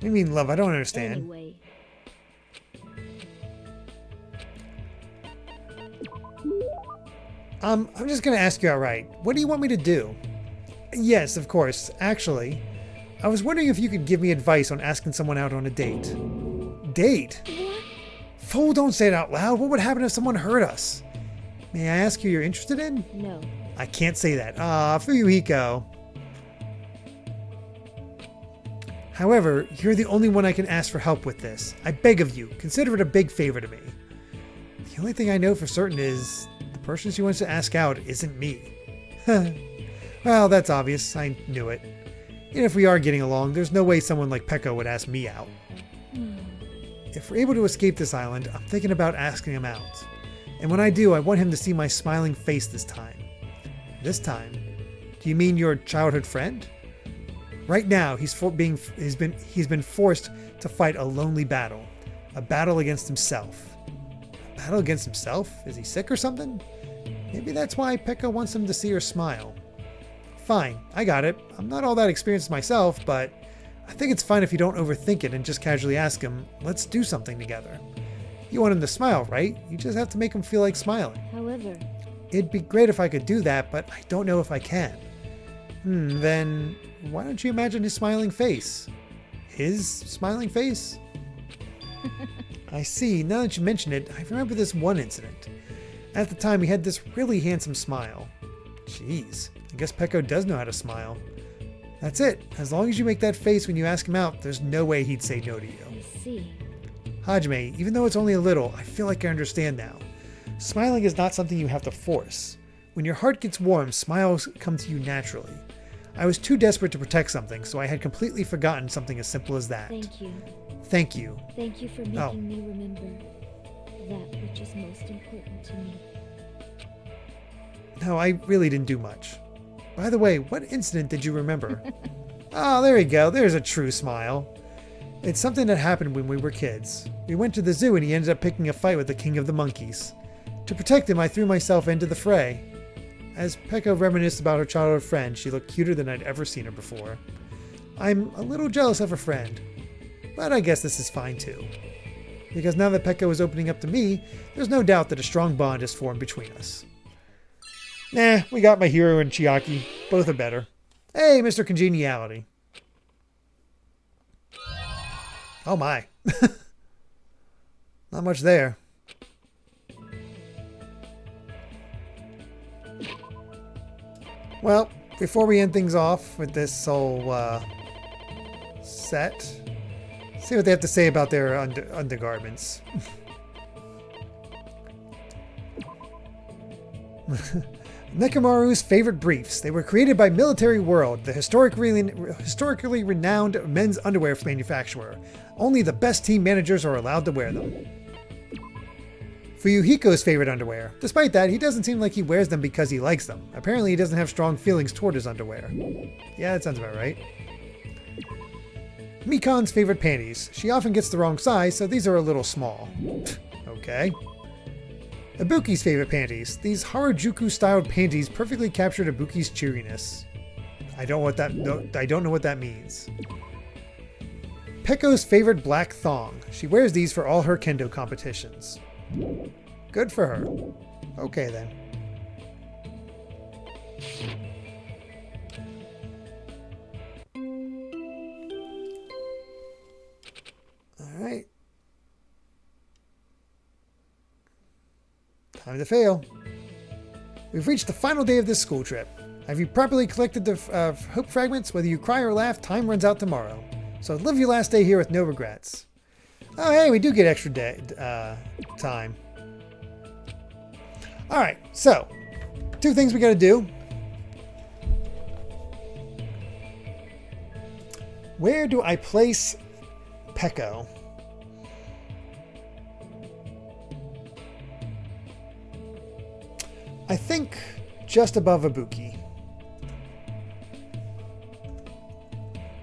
do you mean, love? I don't understand. anyway, I'm just gonna ask you outright. What do you want me to do? Yes, of course. Actually, I was wondering if you could give me advice on asking someone out on a date. Date? what? Fool, don't say it out loud. What would happen if someone hurt us? May I ask who you're interested in? No. I can't say that. Fuyuhiko. However, you're the only one I can ask for help with this. I beg of you, consider it a big favor to me. The only thing I know for certain is the person she wants to ask out isn't me. Well, that's obvious. I knew it. And if we are getting along, there's no way someone like Peko would ask me out. If we're able to escape this island, I'm thinking about asking him out. And when I do, I want him to see my smiling face this time. This time? Do you mean your childhood friend? Right now, he's been forced to fight a lonely battle. A battle against himself. A battle against himself? Is he sick or something? Maybe that's why Peko wants him to see her smile. Fine, I got it. I'm not all that experienced myself, but I think it's fine if you don't overthink it and just casually ask him, let's do something together. You want him to smile, right? You just have to make him feel like smiling. However, It'd be great if I could do that, but I don't know if I can. Then why don't you imagine his smiling face? His smiling face? I see, now that you mention it, I remember this one incident. At the time, he had this really handsome smile. Jeez, I guess Peko does know how to smile. That's it. As long as you make that face when you ask him out, there's no way he'd say no to you. I see. Hajime, even though it's only a little, I feel like I understand now. Smiling is not something you have to force. When your heart gets warm, smiles come to you naturally. I was too desperate to protect something, so I had completely forgotten something as simple as that. Thank you. Thank you. Thank you for making me remember that which is most important to me. No, I really didn't do much. By the way, what incident did you remember? Oh, there you go. There's a true smile. It's something that happened when we were kids. We went to the zoo and he ended up picking a fight with the king of the monkeys. To protect him, I threw myself into the fray. As Pekka reminisced about her childhood friend, she looked cuter than I'd ever seen her before. I'm a little jealous of her friend, but I guess this is fine too. Because now that Pekka is opening up to me, there's no doubt that a strong bond is formed between us. Nah, we got my hero and Chiaki. Both are better. Hey, Mr. Congeniality. Oh my. Not much there. Well, before we end things off with this whole set, see what they have to say about their undergarments. Nekomaru's favorite briefs. They were created by Military World, the historically renowned men's underwear manufacturer. Only the best team managers are allowed to wear them. Fuyuhiko's favorite underwear. Despite that, he doesn't seem like he wears them because he likes them. Apparently, he doesn't have strong feelings toward his underwear. Yeah, that sounds about right. Mikan's favorite panties. She often gets the wrong size, so these are a little small. Okay. Ibuki's favorite panties. These Harajuku-styled panties perfectly captured Ibuki's cheeriness. I don't know what that means. Pekko's favorite black thong. She wears these for all her kendo competitions. Good for her. Okay then. All right. Time to fail. We've reached the final day of this school trip. Have you properly collected the hope fragments? Whether you cry or laugh, time runs out tomorrow. So live your last day here with no regrets. Oh, hey, we do get extra day, time. All right, so 2 things we got to do. Where do I place Pekko? I think just above Ibuki.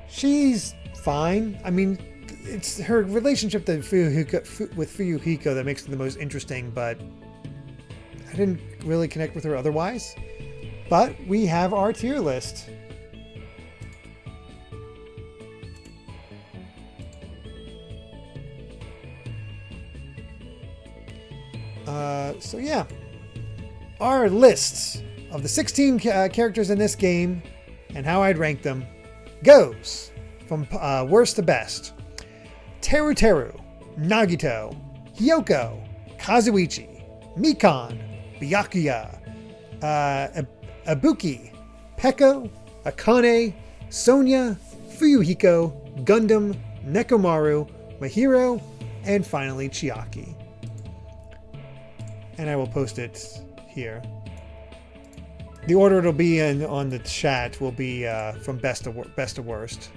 She's fine. I mean, it's her relationship with Fuyuhiko that makes it the most interesting, but I didn't really connect with her otherwise. But we have our tier list. So yeah, our lists of the 16 characters in this game and how I'd rank them goes from worst to best. Teru, Nagito, Hyoko, Kazuichi, Mikan, Byakuya, Ibuki, Pekko, Akane, Sonya, Fuyuhiko, Gundam, Nekomaru, Mahiro, and finally Chiaki. And I will post it here. The order it'll be in on the chat will be from best to worst.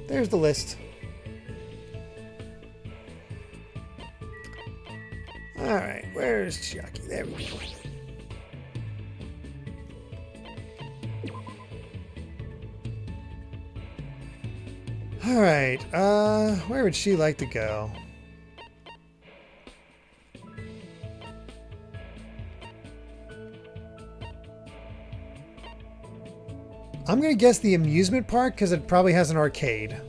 There's the list. All right, where's Chiaki? There we go. All right, where would she like to go? I'm going to guess the amusement park because it probably has an arcade.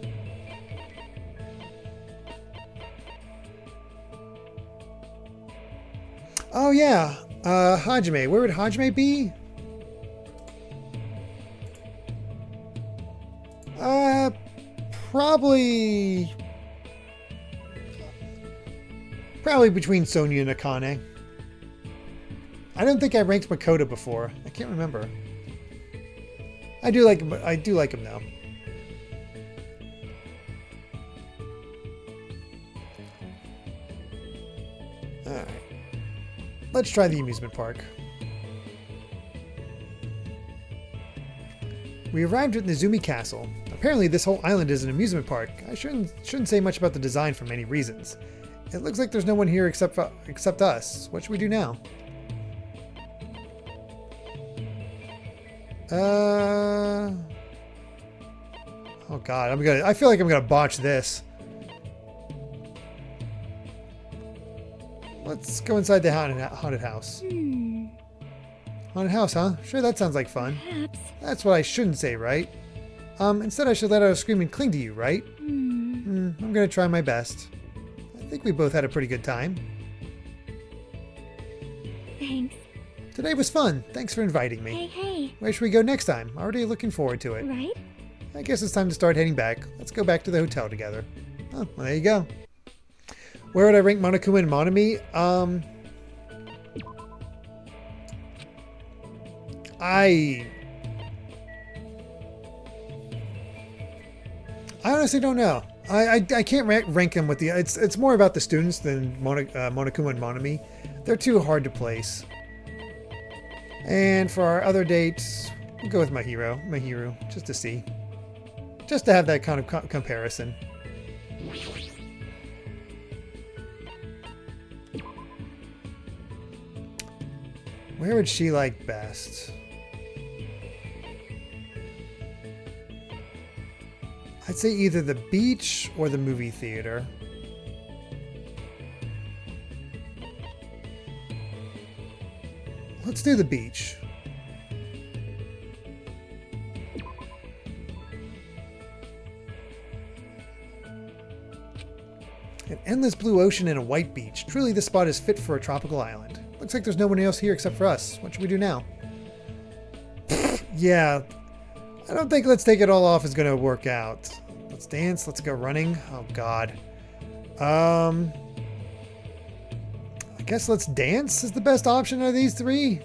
Oh yeah, Hajime. Where would Hajime be? Probably between Sonya and Akane. I don't think I ranked Makoto before. I can't remember. I do like him though. Alright. Let's try the amusement park. We arrived at Nezumi Castle. Apparently this whole island is an amusement park. I shouldn't say much about the design for many reasons. It looks like there's no one here except us. What should we do now? Oh god, I feel like I'm gonna botch this. Let's go inside the haunted house. Haunted house, huh? Sure, that sounds like fun. Perhaps. That's what I shouldn't say, right? Instead I should let out a scream and cling to you, right? I'm gonna try my best. I think we both had a pretty good time. Thanks. Today was fun. Thanks for inviting me. Hey. Where should we go next time? Already looking forward to it. Right? I guess it's time to start heading back. Let's go back to the hotel together. Oh, well, there you go. Where would I rank Monokuma and Monami? I honestly don't know. I can't rank them with the. It's more about the students than Monokuma and Monami. They're too hard to place. And for our other dates, we'll go with Mahiru, just to see. Just to have that kind of comparison. Where would she like best? I'd say either the beach or the movie theater. Let's do the beach. An endless blue ocean and a white beach. Truly, this spot is fit for a tropical island. Looks like there's no one else here except for us. What should we do now? Yeah, I don't think let's take it all off is going to work out. Let's dance. Let's go running. Oh, God. I guess let's dance is the best option out of these three.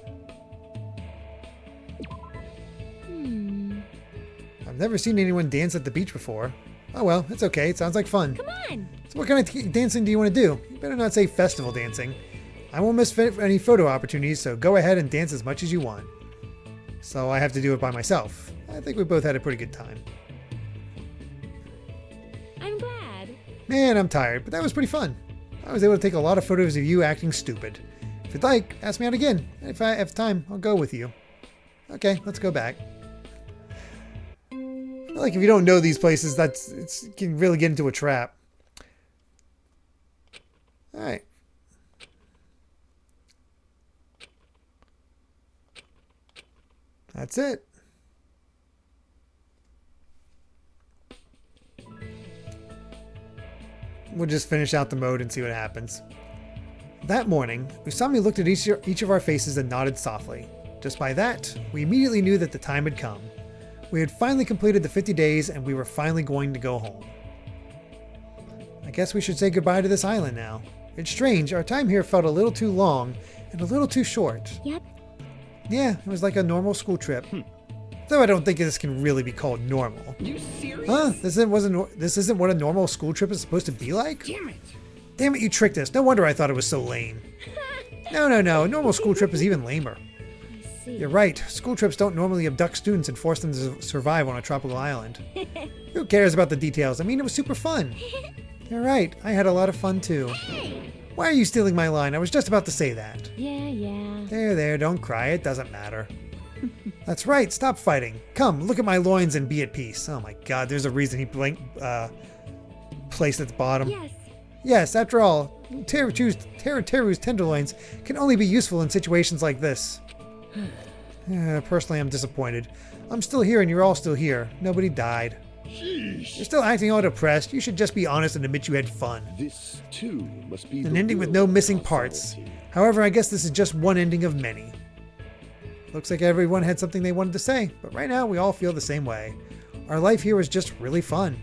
I've never seen anyone dance at the beach before. Oh, well, it's okay. It sounds like fun. Come on. So what kind of dancing do you want to do? You better not say festival dancing. I won't miss any photo opportunities, so go ahead and dance as much as you want. So I have to do it by myself. I think we both had a pretty good time. I'm glad. Man, I'm tired, but that was pretty fun. I was able to take a lot of photos of you acting stupid. If you'd like, ask me out again. If I have time, I'll go with you. Okay, let's go back. I feel like if you don't know these places, it can really get into a trap. All right. That's it. We'll just finish out the mode and see what happens. That morning, Usami looked at each of our faces and nodded softly. Just by that, we immediately knew that the time had come. We had finally completed the 50 days and we were finally going to go home. I guess we should say goodbye to this island now. It's strange, our time here felt a little too long and a little too short. Yep. Yeah, it was like a normal school trip. Though I don't think this can really be called normal. You serious? Huh? This isn't what a normal school trip is supposed to be like? Damn it. Damn it, you tricked us. No wonder I thought it was so lame. No. A normal school trip is even lamer. I see. You're right. School trips don't normally abduct students and force them to survive on a tropical island. Who cares about the details? I mean, it was super fun. You're right. I had a lot of fun too. Why are you stealing my line? I was just about to say that. Yeah. There, don't cry. It doesn't matter. That's right. Stop fighting. Come, look at my loins and be at peace. Oh my god, there's a reason he placed at the bottom. Yes. Yes, after all, Teru's tenderloins can only be useful in situations like this. Personally, I'm disappointed. I'm still here and you're all still here. Nobody died. Sheesh. You're still acting all depressed. You should just be honest and admit you had fun. This, too, must be An the ending with real no missing parts. causality. However, I guess this is just one ending of many. Looks like everyone had something they wanted to say, but right now we all feel the same way. Our life here was just really fun.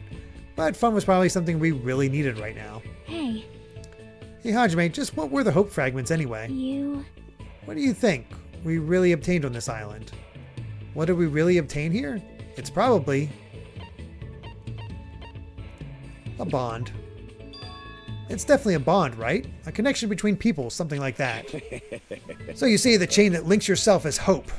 But fun was probably something we really needed right now. Hey, Hey Hajime, just what were the hope fragments anyway? you... What do you think we really obtained on this island? What did we really obtain here? It's probably a bond. It's definitely a bond, right? A connection between people, something like that. So you see, the chain that links yourself is hope.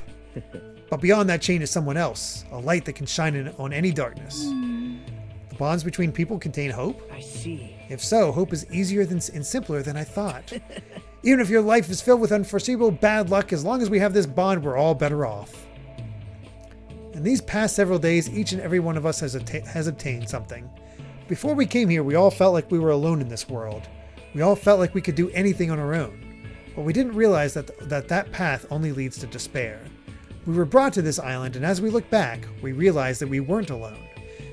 But beyond that chain is someone else, a light that can shine on any darkness. The bonds between people contain hope? I see. If so, hope is easier and simpler than I thought. Even if your life is filled with unforeseeable bad luck, as long as we have this bond, we're all better off. In these past several days, each and every one of us has obtained something. Before we came here, we all felt like we were alone in this world. We all felt like we could do anything on our own. But we didn't realize that path only leads to despair. We were brought to this island, and as we look back, we realized that we weren't alone.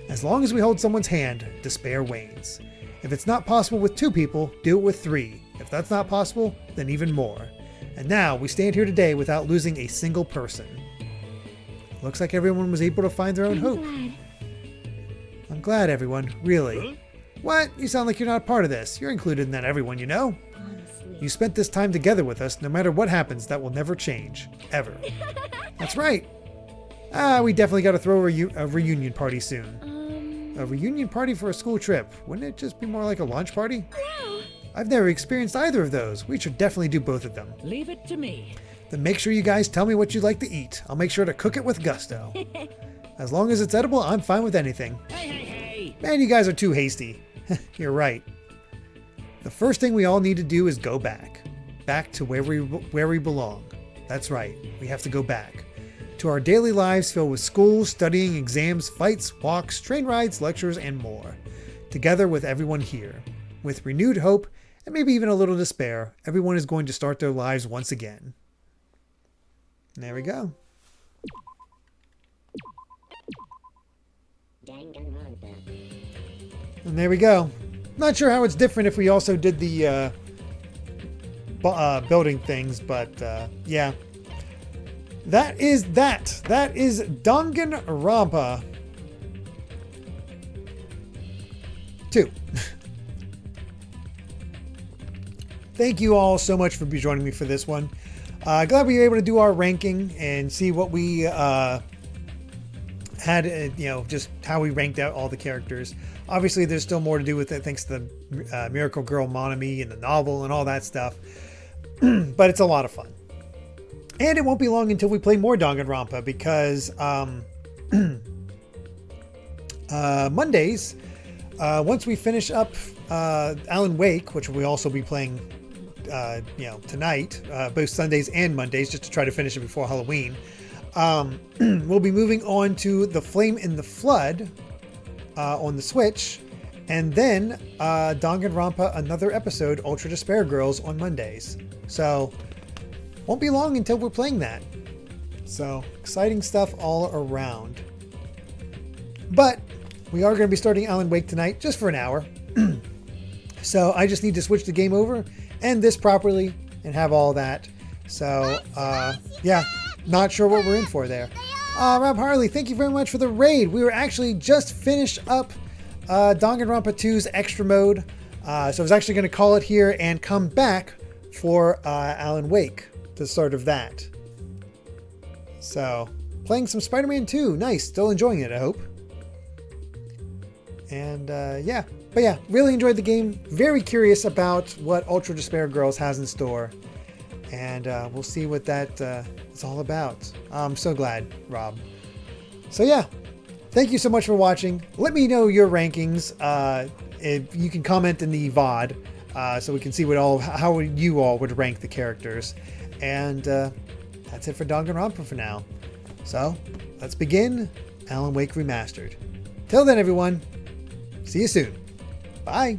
As long as we hold someone's hand, despair wanes. If it's not possible with 2 people, do it with 3. If that's not possible, then even more. And now, we stand here today without losing a single person. Looks like everyone was able to find their own hope. I'm glad, everyone. Really. Huh? What? You sound like you're not a part of this. You're included in that, everyone, you know? Honestly. You spent this time together with us. No matter what happens, that will never change. Ever. That's right. We definitely got to throw a reunion party soon. A reunion party for a school trip. Wouldn't it just be more like a launch party? No. I've never experienced either of those. We should definitely do both of them. Leave it to me. Then make sure you guys tell me what you'd like to eat. I'll make sure to cook it with gusto. As long as it's edible, I'm fine with anything. Hey! Man, you guys are too hasty. You're right. The first thing we all need to do is go back. Back to where we belong. That's right. We have to go back. To our daily lives filled with school, studying, exams, fights, walks, train rides, lectures, and more. Together with everyone here. With renewed hope, and maybe even a little despair, everyone is going to start their lives once again. And there we go. And there we go. Not sure how it's different if we also did the building things, but yeah. That is that. That is Danganronpa 2. Thank you all so much for joining me for this one. Glad we were able to do our ranking and see what we had, just how we ranked out all the characters. Obviously, there's still more to do with it thanks to the Miracle Girl Monami and the novel and all that stuff. But it's a lot of fun. And it won't be long until we play more Danganronpa because Mondays, once we finish up Alan Wake, which we'll also be playing tonight, both Sundays and Mondays, just to try to finish it before Halloween. We'll be moving on to The Flame in the Flood on the Switch, and then Danganronpa, another episode, Ultra Despair Girls, on Mondays. So, won't be long until we're playing that. So, exciting stuff all around. But, we are going to be starting Alan Wake tonight, just for an hour. So, I just need to switch the game over, end this properly, and have all that. So, yeah, not sure what we're in for there. Rob Harley, thank you very much for the raid. We were actually just finished up Danganronpa 2's extra mode. So I was actually going to call it here and come back for Alan Wake, the start of that. So, playing some Spider-Man 2. Nice. Still enjoying it, I hope. And yeah. But yeah, really enjoyed the game. Very curious about what Ultra Despair Girls has in store. And we'll see what that is all about. I'm so glad, Rob. So yeah, thank you so much for watching. Let me know your rankings. If you can comment in the VOD, so we can see how you all would rank the characters. And that's it for Danganronpa for now. So let's begin Alan Wake Remastered. Till then, everyone, see you soon. Bye.